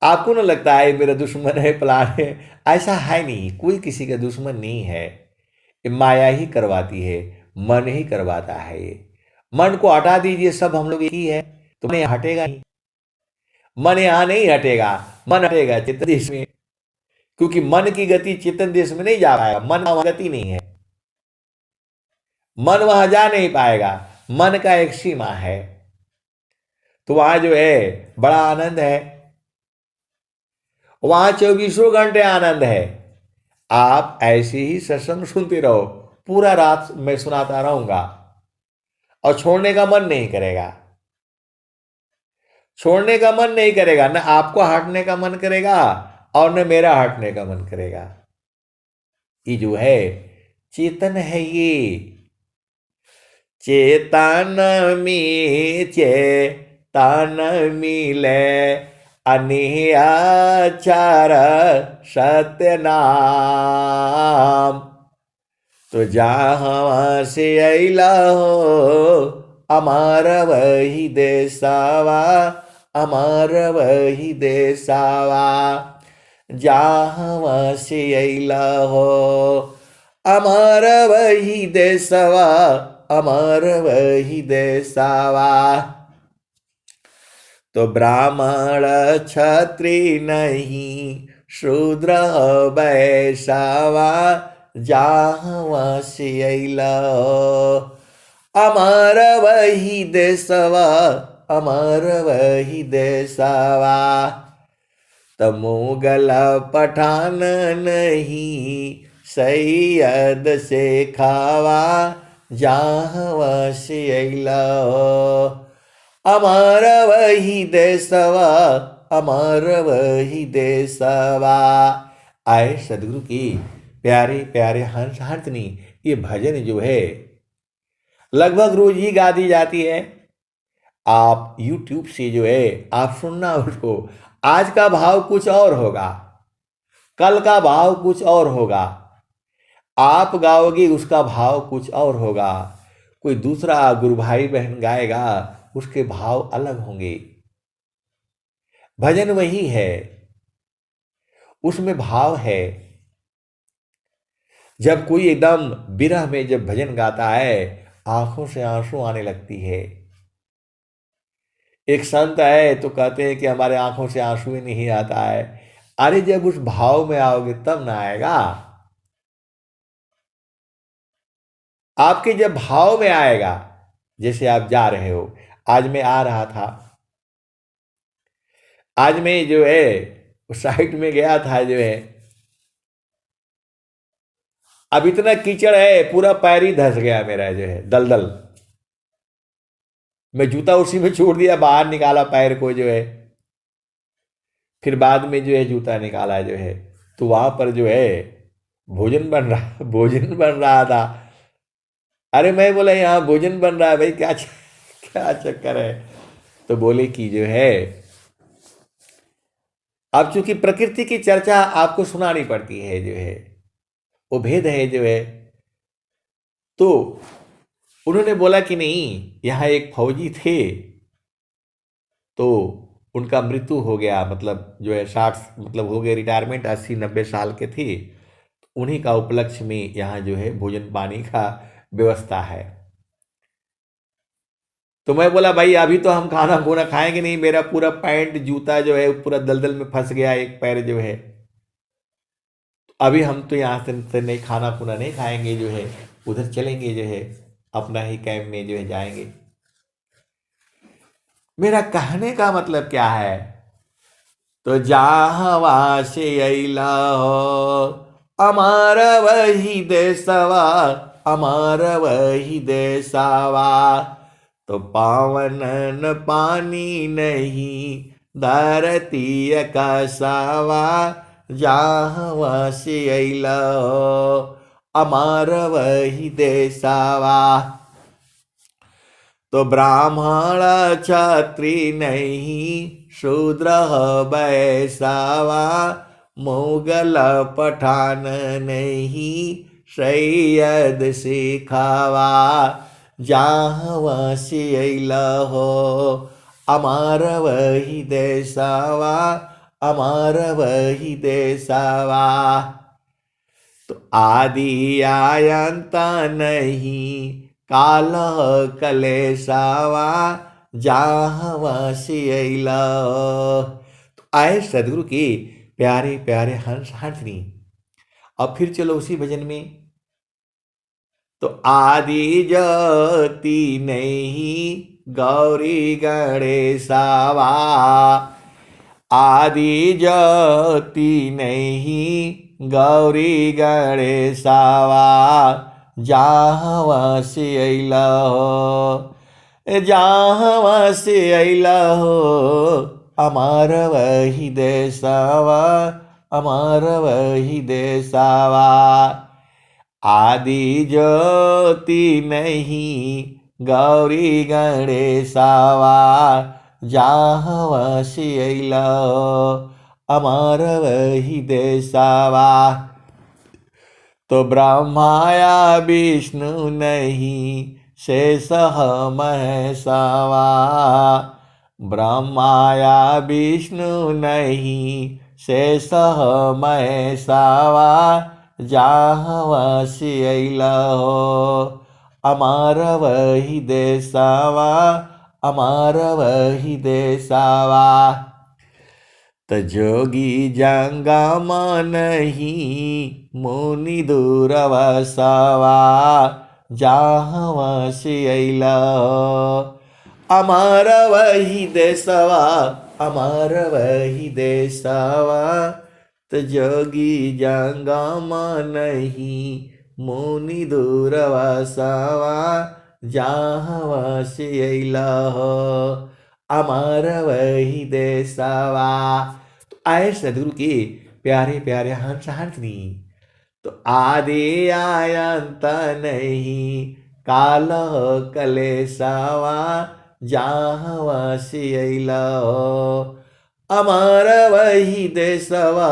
आपको ना लगता है मेरा दुश्मन है फलान है, ऐसा है नहीं, कोई किसी का दुश्मन नहीं है। ये माया ही करवाती है, मन ही करवाता है। ये मन को हटा दीजिए, सब हम लोग एक ही है, तो मन यहाँ हटेगा नहीं, मन यहाँ नहीं हटेगा, मन हटेगा चेतन देश में, क्योंकि मन की गति चेतन देश में नहीं जा पाएगा, मन वहां गति नहीं है, मन वहां जा नहीं पाएगा, मन का एक सीमा है। तो वहां जो है बड़ा आनंद है, वहां 24 घंटे आनंद है। आप ऐसे ही सत्संग सुनते रहो, पूरा रात मैं सुनाता रहूंगा और छोड़ने का मन नहीं करेगा, छोड़ने का मन नहीं करेगा, न आपको हटने का मन करेगा और न मेरा हटने का मन करेगा। ये जो है चेतन है, ये चेतन में चेतन मिले, अनिहाचार सत्य नाम। तो जहाँ से अला हो अमार वही देसावा, अमार वही देसावा। जहाँ से अला हो अमार वही देसावा, अमार वही देसावा। तो ब्राह्मण क्षत्रिय नहीं, शूद्र वैश्यवा, जहाँ से अला अमर वही देशवा, अमर वही देशवा। तो मुगल पठान नहीं, सैयद से खावा, जहाँ से अला अमर वही देशवा, अमर वही देशवा। आए सदगुरु की प्यारे प्यारे हंस हंसनी, ये भजन जो है लगभग रोज ही गा दी जाती है। आप YouTube से जो है आप सुनना उसको। आज का भाव कुछ और होगा, कल का भाव कुछ और होगा, आप गाओगे उसका भाव कुछ और होगा, कोई दूसरा गुरु भाई बहन गाएगा उसके भाव अलग होंगे। भजन वही है, उसमें भाव है। जब कोई एकदम विरह में जब भजन गाता है, आंखों से आंसू आने लगती है। एक संत है तो कहते हैं कि हमारे आंखों से आंसू ही नहीं आता है। अरे जब उस भाव में आओगे तब ना आएगा। आपके जब भाव में आएगा, जैसे आप जा रहे हो, आज मैं आ रहा था, आज मैं जो है उस साइड में गया था, जो है अब इतना कीचड़ है, पूरा पैर ही धंस गया मेरा, जो है दलदल। मैं जूता उसी में छोड़ दिया, बाहर निकाला पैर को, जो है फिर बाद में जो है जूता निकाला, जो है तो वहां पर जो है भोजन बन रहा था। अरे मैं बोला यहाँ भोजन बन रहा है भाई, क्या चक्कर है। तो बोले कि जो है अब चूंकि प्रकृति की चर्चा आपको सुनानी पड़ती है, जो है वो भेद है, जो है तो उन्होंने बोला कि नहीं, यहाँ एक फौजी थे तो उनका मृत्यु हो गया, मतलब जो है 60 मतलब हो गए, रिटायरमेंट 80-90 साल के थे। उन्हीं का उपलक्ष्य में यहाँ जो है भोजन पानी का व्यवस्था है। तो मैं बोला भाई अभी तो हम खाना खूना खाएंगे नहीं, मेरा पूरा पैंट जूता जो है पूरा दलदल में फंस गया, एक पैर जो है। अभी हम तो यहाँ से नहीं खाना खुना नहीं खाएंगे, जो है उधर चलेंगे, जो है अपना ही कैंप में जो है जाएंगे। मेरा कहने का मतलब क्या है, तो जहाँ से अइला हो अमार वही देशवा, अमार वही देशवा, तो पावन न पानी नहीं धरती आकाशवा, जहाँ से अइला हो अमार वही देशवा। तो ब्राह्मण क्षत्रिय नहीं शूद्र बैसावा, मुगल पठान नहीं सैयद सिखावा, जहाँ से अइला हो अमार वही देशवा, अमार वही देशवा। तो आदि आयंत नहीं काल कलेसावा, जहाँ से अइला। तो आए सदगुरु के प्यारे प्यारे हंस हंसनी। अब फिर चलो उसी भजन में। तो आदि ज्योति नहीं गौरी गणेशावा, आदि ज्योति नहीं गौरी गणेशावा, जहाँ से अइला हो, जहाँ से अइला हो अमार वही देशवा, अमार वही देशवा। आदि ज्योति नहीं गौरी गणेशावा, जहाँ से अइला हो अमार वही देशवा। तो ब्रह्माया विष्णु नहीं शेष महेशवा, ब्रह्माया विष्णु नहीं शेष महेशवा, जहाँ से अइला हो अमार वही देशवा, अमार वही देशवा। तो जोगी जंगम नहीं मुनि दूरवसवा, जहाँ से अइला हो अमार वही देशवा, अमार वही देशवा। तो जोगी जंगम नहीं मुनि दूरवसवा, जहाँ से अइला हो अमार वही देशवा। तो आए सदगुरु के प्यारे प्यारे हंस हंसनी। तो आदि आयंत नहीं काल कलेसावा, जहाँ से अइला हो अमार वही देशवा,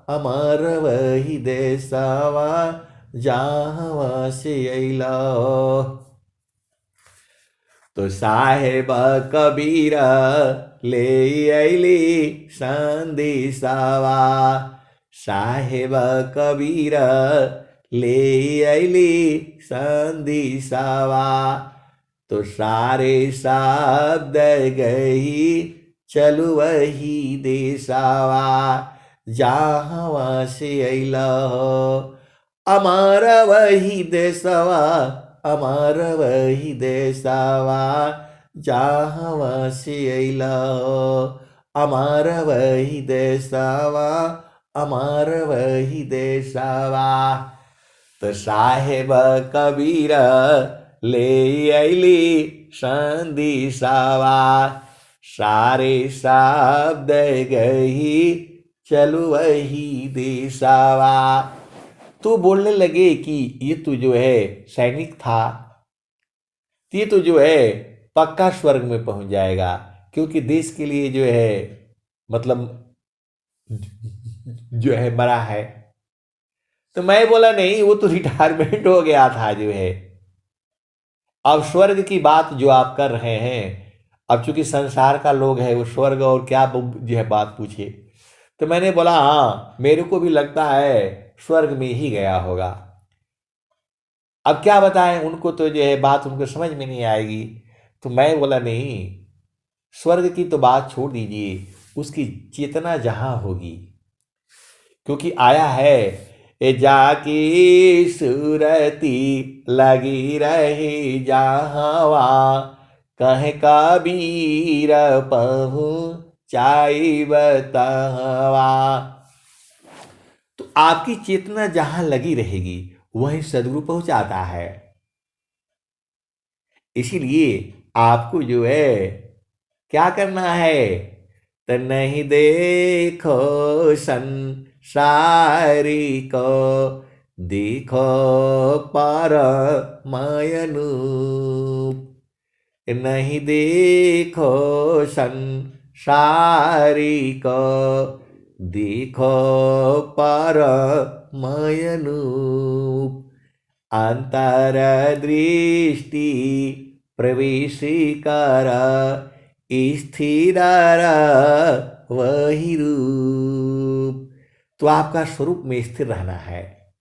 अमार वही देशवा, जहाँ से अइला हो। तो साहेब कबीर ले अइली संदेशावा, साहेब कबीर ले अइली संदेशावा। तो सारे शब्द गई चलु वही देशवा, जहाँ से अइला हो अमार वही देशवा, अमार वही देशवा, जहाँ से अइला हो अमार वही देशवा, अमार वही देशवा। तो साहेब कबीर ले अइली संदेशावा, सारे शब्द गई चलु वही देशवा। तो बोलने लगे कि ये तो जो है सैनिक था, ये तो जो है पक्का स्वर्ग में पहुंच जाएगा, क्योंकि देश के लिए जो है मतलब जो है मरा है। तो मैं बोला नहीं, वो तो रिटायरमेंट हो गया था जो है। अब स्वर्ग की बात जो आप कर रहे हैं, अब चूंकि संसार का लोग है, वो स्वर्ग और क्या जो है बात पूछे। तो मैंने बोला हाँ, मेरे को भी लगता है स्वर्ग में ही गया होगा। अब क्या बताएं, उनको तो जो है बात उनको समझ में नहीं आएगी। तो मैं बोला नहीं, स्वर्ग की तो बात छोड़ दीजिए, उसकी चेतना जहां होगी, क्योंकि आया है, ए जाकी सूरती लगी रही जहावा, कहे कबीर पहुँचाई बतावा। तो आपकी चेतना जहां लगी रहेगी वहीं सदगुरु पहुंचाता है। इसीलिए आपको जो है क्या करना है, तो नहीं देखो संसारी को, देखो पर मयनूप। नहीं देखो संसारी को, देखो पर मयनूप। अंतर दृष्टि प्रवेश कर, स्थिर वही रूप। तो आपका स्वरूप में स्थिर रहना है,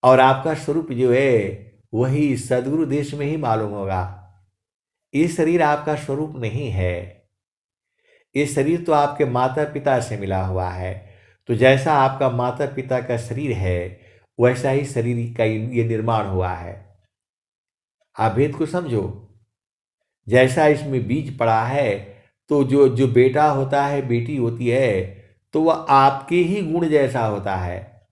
और आपका स्वरूप जो है वही सदगुरु देश में ही मालूम होगा। ये शरीर आपका स्वरूप नहीं है, ये शरीर तो आपके माता पिता से मिला हुआ है। तो जैसा आपका माता पिता का शरीर है वैसा ही शरीर का ये निर्माण हुआ है। आप भेद को समझो। जैसा इसमें बीज पड़ा है, तो जो जो बेटा होता है, बेटी होती है, तो वह आपके ही गुण जैसा होता है।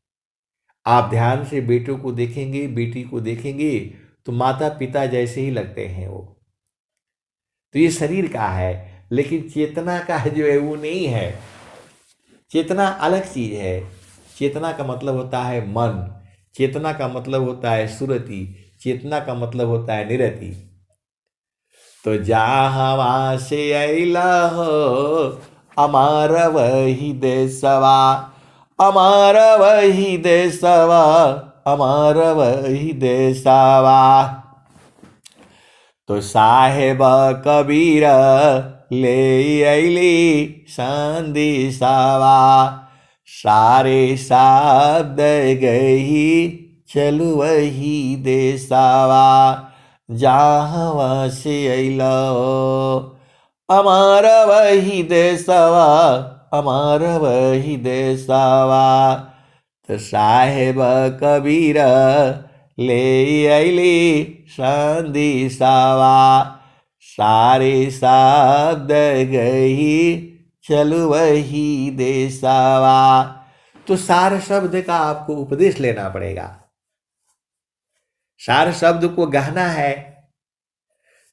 आप ध्यान से बेटों को देखेंगे, बेटी को देखेंगे, तो माता पिता जैसे ही लगते हैं वो। तो ये शरीर का है, लेकिन चेतना का जो है वो नहीं है। चेतना अलग चीज है। चेतना का मतलब होता है मन, चेतना का मतलब होता है सुरति, चेतना का मतलब होता है निरति। तो जहाँ से अला हो अमार वही देशवा, अमार वही देशवा, अमार वही देशवा। तो साहेब कबीर ले अली संदेशावा, सारे शब्द गही चलु वही देसावा। जहाँ से अला अमार वही देसवा, अमार वही देसवा। तो साहेब कबीर ले अली संदेशावा, सारे शब्द गही चलु वही देसावा। तो सार शब्द का आपको उपदेश लेना पड़ेगा। सार शब्द को गहना है,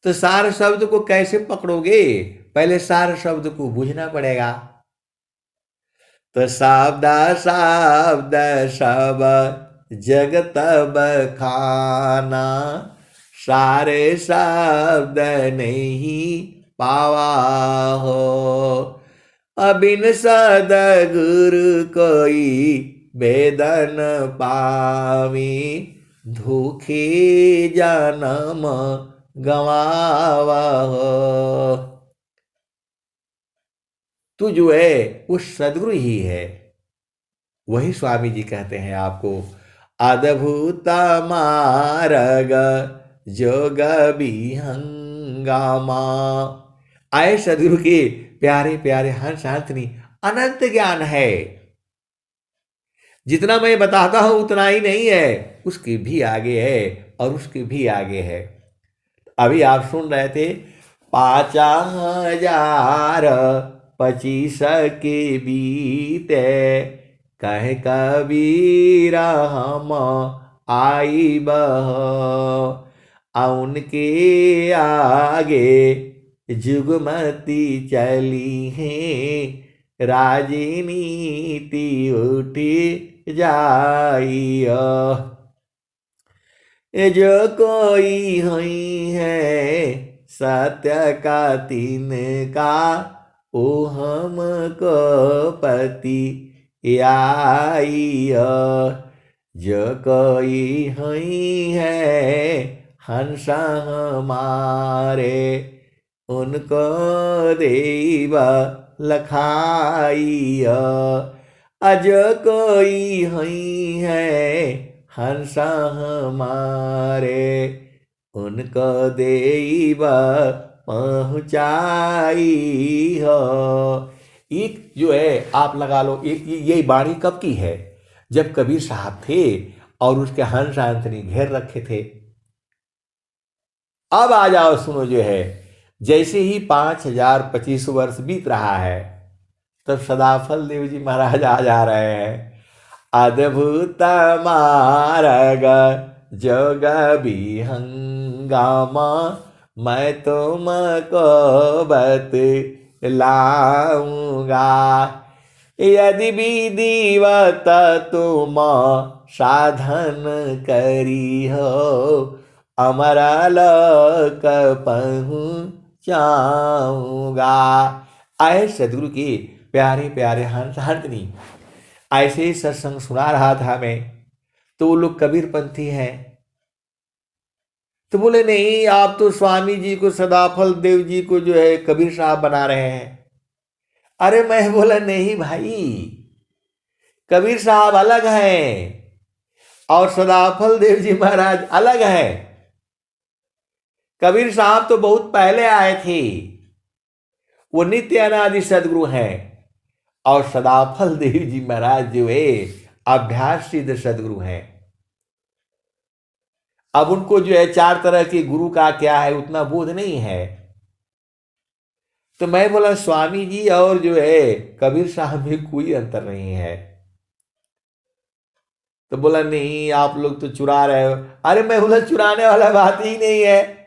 तो सार शब्द को कैसे पकड़ोगे, पहले सार शब्द को बूझना पड़ेगा। तो शब्द शब्द सब जगत बखाना, सारे शब्द नहीं पावा हो। अबिन सदगुरु कोई वेदन पावी, धोखे जन्म गवावा हो। तू जो है वो सदगुरु ही है। वही स्वामी जी कहते हैं आपको, अद्भुत मार्ग जोग विहंगामा। आए सदगुरु के प्यारे प्यारे हंस हंसनी अनंत ज्ञान है। जितना मैं बताता हूं उतना ही नहीं है, उसके भी आगे है और उसके भी आगे है। अभी आप सुन रहे थे 5025 के बीते, कहे कबीर हम आई बह। उनके आगे जुगमती चली है, राजनीति उठी जाइयो। जो कोई हुई है सत्य का तिनका, ओ हमको पति आइयो। जो कोई हुई है हंस हमारे, उनको देव लखाइयो। अज कोई हई है हंसा हमारे, उनको देव पहुँचाई हो। एक जो है आप लगा लो, एक ये बाणी कब की है? जब कबीर साहब थे और उसके हंस आंतनी घेर रखे थे। अब आ जाओ, सुनो जो है, जैसे ही 5025 वर्ष बीत रहा है, तब सदाफल देव जी महाराज आ जा रहे हैं। अद्भुत मार्ग जोग विहंगम, मैं तुमको बतलाऊंगा। यदि विधिवत तुम साधन करी हो, अमरा लोक पहुँचाऊंगा। आए सदगुरु के प्यारे प्यारे हंस हंसनी ऐसे ही सत्संग सुना रहा था मैं, तो वो लोग कबीर पंथी हैं। तो बोले नहीं, आप तो स्वामी जी को, सदाफल देव जी को जो है कबीर साहब बना रहे हैं। अरे मैं बोला नहीं भाई, कबीर साहब अलग हैं और सदाफल देव जी महाराज अलग हैं। कबीर साहब तो बहुत पहले आए थे, वो नित्य अनादि सदगुरु हैं, और सदाफल देव जी महाराज जो है अभ्यास सिद्ध सदगुरु हैं। अब उनको जो है 4 तरह के गुरु का क्या है उतना बोध नहीं है। तो मैं बोला स्वामी जी और जो है कबीर साहब में कोई अंतर नहीं है। तो बोला नहीं, आप लोग तो चुरा रहे हो। अरे मैं बोला चुराने वाला बात ही नहीं है।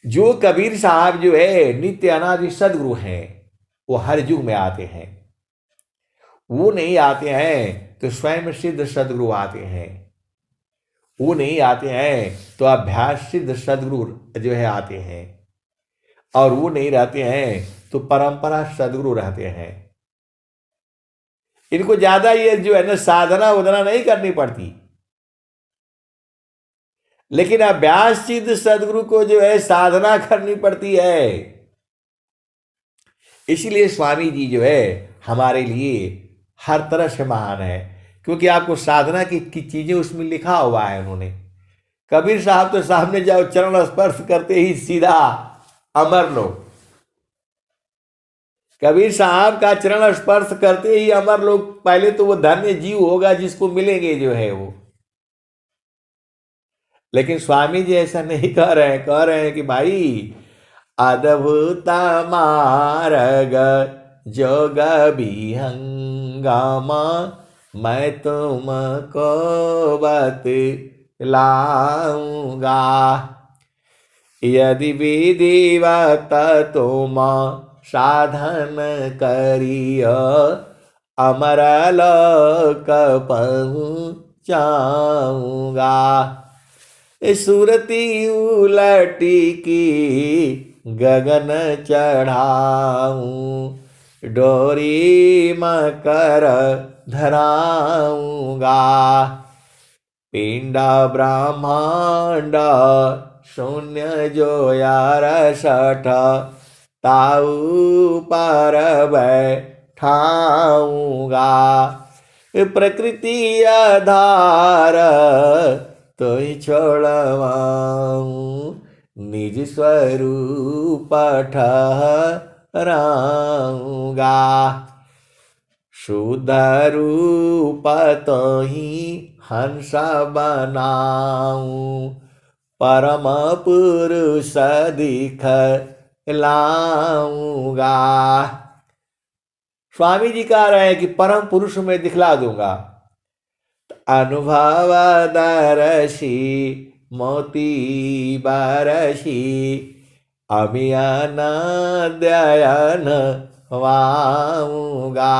जो कबीर साहब जो है नित्य अनादि सदगुरु हैं, वो हर युग में आते हैं। वो नहीं आते हैं तो स्वयं सिद्ध सदगुरु आते हैं। वो नहीं आते हैं तो अभ्यास सिद्ध सदगुरु जो है आते हैं। और वो नहीं रहते हैं तो परंपरा सदगुरु रहते हैं। इनको ज्यादा ये जो है ना साधना उधना नहीं करनी पड़ती, लेकिन अभ्यास सिद्ध सदगुरु को जो है साधना करनी पड़ती है। इसीलिए स्वामी जी जो है हमारे लिए हर तरह से महान है, क्योंकि आपको साधना की चीजें उसमें लिखा हुआ है उन्होंने। कबीर साहब तो सामने जाओ, चरण स्पर्श करते ही सीधा अमर लोग। कबीर साहब का चरण स्पर्श करते ही अमर लोग। पहले तो वो धन्य जीव होगा जिसको मिलेंगे जो है वो। लेकिन स्वामी जी ऐसा नहीं कह रहे हैं, कह रहे हैं कि भाई अद्भुत मार्ग जोग विहंगम, मैं तुमको बतलाऊंगा। यदि विधिवत तुम साधन करियो, अमर लोक पहुँचाऊंगा। सुरती उलटी की गगन चढ़ाऊं, डोरी मकर धराऊंगा। पिंडा ब्रह्मांड शून्य जो यार सठ, ताऊ पर बैठाऊंगा। प्रकृति आधार तो ही छोड़वाऊं, निज स्वरूप ठहराऊंगा। शुद्ध रूप तो ही हंस बनाऊं, परम पुरुष दिखलाऊंगा। स्वामी जी कह रहे हैं कि परम पुरुष में दिखला दूंगा। अनुभव दरसी मोती बरसी, अभियान दयन वाऊंगा।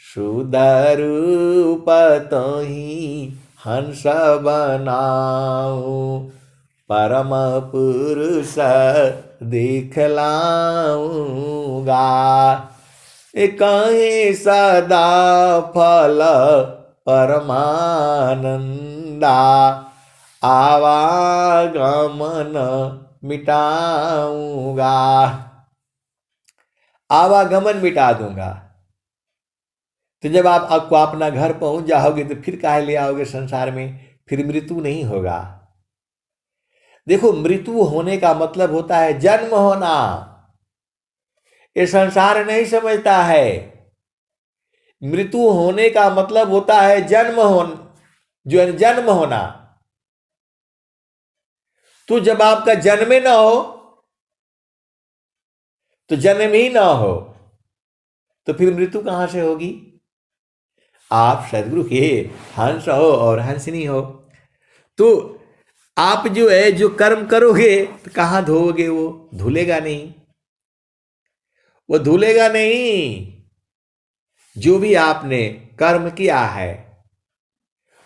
शुद्ध रूप तो ही हंस बनाऊं, परम पुरुष दिखलाऊंगा। कहीं सदा फल परमानंदा, आवागमन मिटाऊंगा। आवागमन मिटा दूंगा। तो जब आप आपको अपना घर पहुंच जाओगे तो फिर काहे ले आओगे संसार में, फिर मृत्यु नहीं होगा। देखो, मृत्यु होने का मतलब होता है जन्म होना। ये संसार नहीं समझता है। मृत्यु होने का मतलब होता है जन्म जो जन्म होना। तो जब आपका जन्मे ना हो, तो जन्म ही ना हो, तो फिर मृत्यु कहां से होगी। आप सदगुरु के हंस हो और हंसनी हो, तो आप जो है जो कर्म करोगे तो कहां धोओगे, वो धुलेगा नहीं, वो धुलेगा नहीं। जो भी आपने कर्म किया है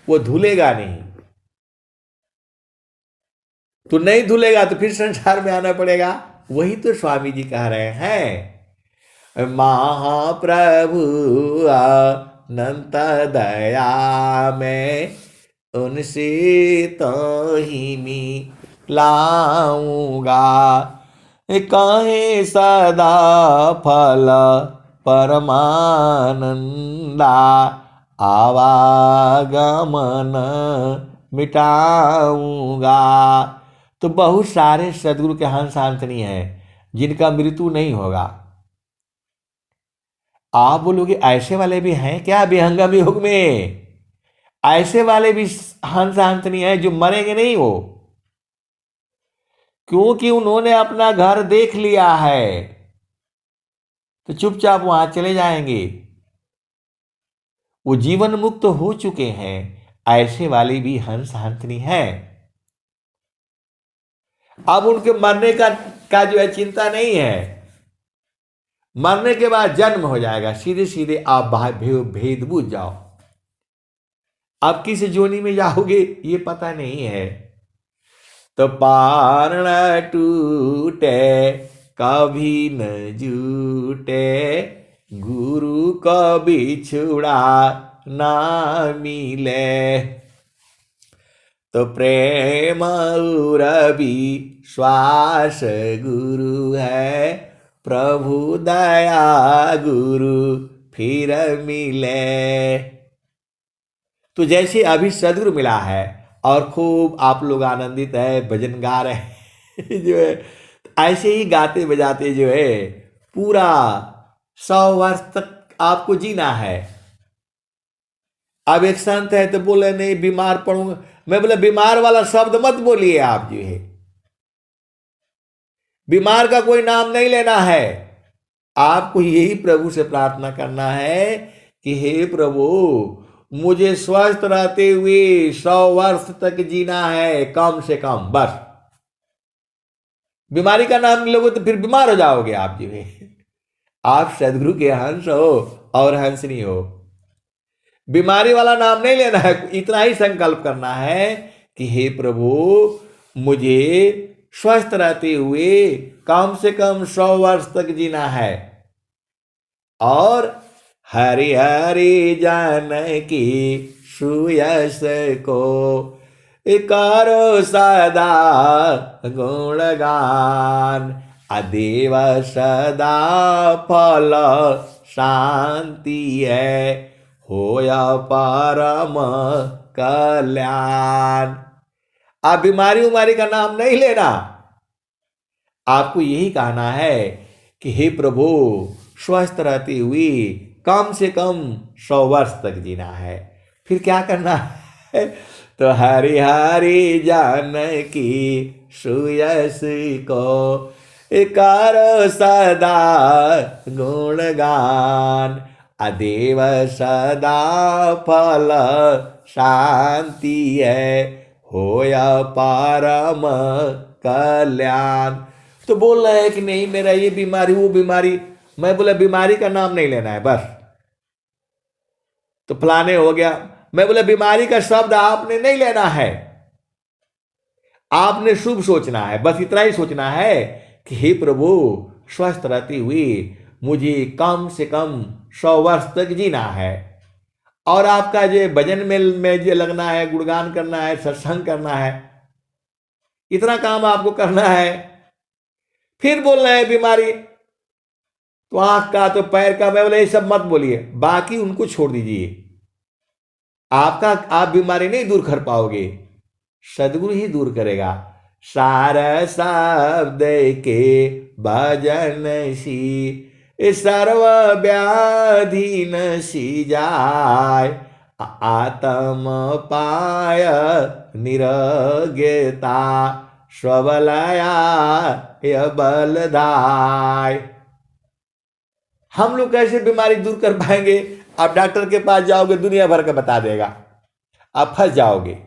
वो धुलेगा नहीं। तो नहीं धुलेगा तो फिर संसार में आना पड़ेगा। वही तो स्वामी जी कह रहे हैं, महाप्रभु अनंत दया में उनसे तो ही मिलाऊंगा, कहे सदा फल परमानंदा, आवागमन मिटाऊंगा। तो बहुत सारे सदगुरु के हंस हंसनी हैं जिनका मृत्यु नहीं होगा। आप बोलोगे ऐसे वाले भी हैं क्या विहंगम योग में? ऐसे वाले भी हंस हंसनी हैं जो मरेंगे नहीं वो, क्योंकि उन्होंने अपना घर देख लिया है तो चुपचाप वहां चले जाएंगे। वो जीवन मुक्त हो चुके हैं। ऐसे वाले भी हंस हंसनी हैं। अब उनके मरने का जो है चिंता नहीं है। मरने के बाद जन्म हो जाएगा, सीधे सीधे आप भेद बूझ जाओ। आप किस जोनी में जाओगे ये पता नहीं है। तो पार न टूटे कभी न जूटे, गुरु को बिछुड़ा ना मिले। तो प्रेम रवि श्वास गुरु है, प्रभु दया गुरु फिर मिले। तो जैसे अभी सदगुरु मिला है और खूब आप लोग आनंदित है, भजन गा रहे हैं जो है, ऐसे ही गाते बजाते जो है पूरा 100 वर्ष तक आपको जीना है। अब एक संत है तो बोले नहीं बीमार पड़ूंगा, मैं बोले बीमार वाला शब्द मत बोलिए। आप जो है बीमार का कोई नाम नहीं लेना है। आपको यही प्रभु से प्रार्थना करना है कि हे प्रभु मुझे स्वस्थ रहते हुए 100 वर्ष तक जीना है कम से कम, बस। बीमारी का नाम लोगे तो फिर बीमार हो जाओगे आप जो है। आप सदगुरु के हंस हो और हंसनी हो। बीमारी वाला नाम नहीं लेना है, इतना ही संकल्प करना है कि हे प्रभु मुझे स्वस्थ रहते हुए कम से कम 100 वर्ष तक जीना है। और हरि हरि जानकी सुयस को करो सदा गुणगान, अदेव सदा फल शांति है, होया परम कल्याण। आप बीमारी उमारी का नाम नहीं लेना। आपको यही कहना है कि हे प्रभु स्वस्थ रहती हुई कम से कम 100 वर्ष तक जीना है। फिर क्या करना है? तो हरि हरि जानकी सुयस को करो सदा गुणगान, अदेव सदा फल शांति है, होया परम कल्याण। तो बोल रहे हैं कि नहीं मेरा ये बीमारी वो बीमारी, मैं बोला बीमारी का नाम नहीं लेना है बस। तो फलाने हो गया, मैं बोला बीमारी का शब्द आपने नहीं लेना है। आपने शुभ सोचना है, बस इतना ही सोचना है कि हे प्रभु स्वस्थ रहती हुई मुझे कम से कम 100 वर्ष तक जीना है। और आपका जो भजन में जो लगना है, गुणगान करना है, सत्संग करना है, इतना काम आपको करना है। फिर बोल रहे हैं बीमारी, तो आंख का तो पैर का, मैं बोले ये सब मत बोलिए, बाकी उनको छोड़ दीजिए। आपका आप बीमारी नहीं दूर कर पाओगे, सदगुरु ही दूर करेगा। सारा शब्द के भजन सी सर्व व्याधि नसी जाय, आत्म पाय निरगता स्वबलया य बलदाय। हम लोग कैसे बीमारी दूर कर पाएंगे? आप डॉक्टर के पास जाओगे, दुनिया भर का बता देगा, आप फंस जाओगे।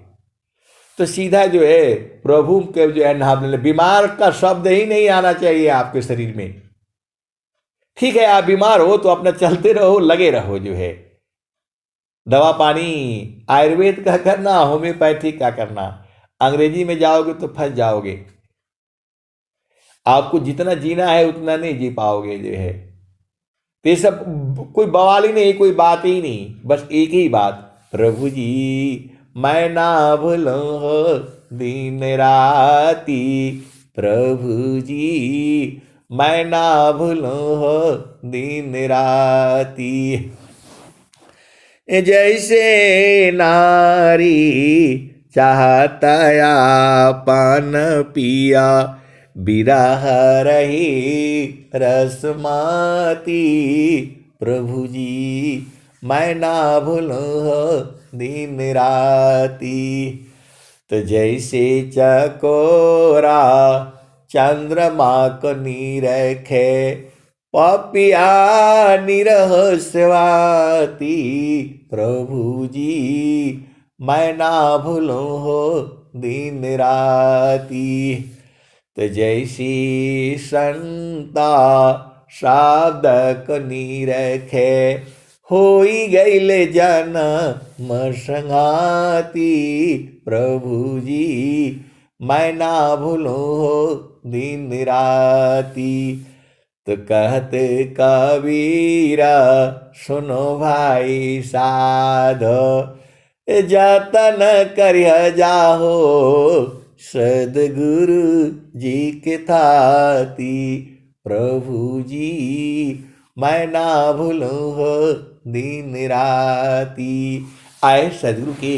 तो सीधा जो है प्रभु के जो है नाम ले, बीमार का शब्द ही नहीं आना चाहिए आपके शरीर में। ठीक है, आप बीमार हो तो अपना चलते रहो, लगे रहो, जो है दवा पानी आयुर्वेद का करना, होम्योपैथिक का करना। अंग्रेजी में जाओगे तो फंस जाओगे। आपको जितना जीना है उतना नहीं जी पाओगे, जो है तो ये सब कोई बवाल ही नहीं, कोई बात ही नहीं, बस एक ही बात, प्रभु जी मैं ना भूलूं दिन राती, प्रभु जी मैं ना भूलूं दिन राती। जैसे नारी चाहता या पान पिया, बिरह रही रसमाती, प्रभु जी मैं ना भूलूं दिन राती। तो जैसे चकोरा चंद्रमा को निरखे, पपिया निरहस्वाती, प्रभु जी मैं ना भूलूं हो दिन राती। तो जैसी संता शब्द को निरखे, होई गईले जन्म संगाती, प्रभु जी मैं ना भूलूं हो दिन राती। तो कहते कबीरा सुनो भाई साधो, जतन करिय जाहो सदगुरु जी के थाती, प्रभु जी मैं ना भूलूं हो दिन राती। आए सदगुरु के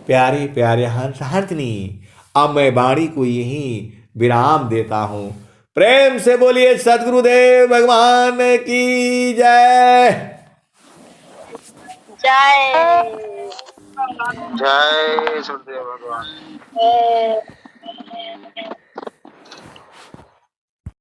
प्यारे प्यारे हंस हंसनी, अब मैं वाणी को यही विराम देता हूँ। प्रेम से बोलिए सदगुरुदेव भगवान की जय। जय जय सूर्यदेव भगवान।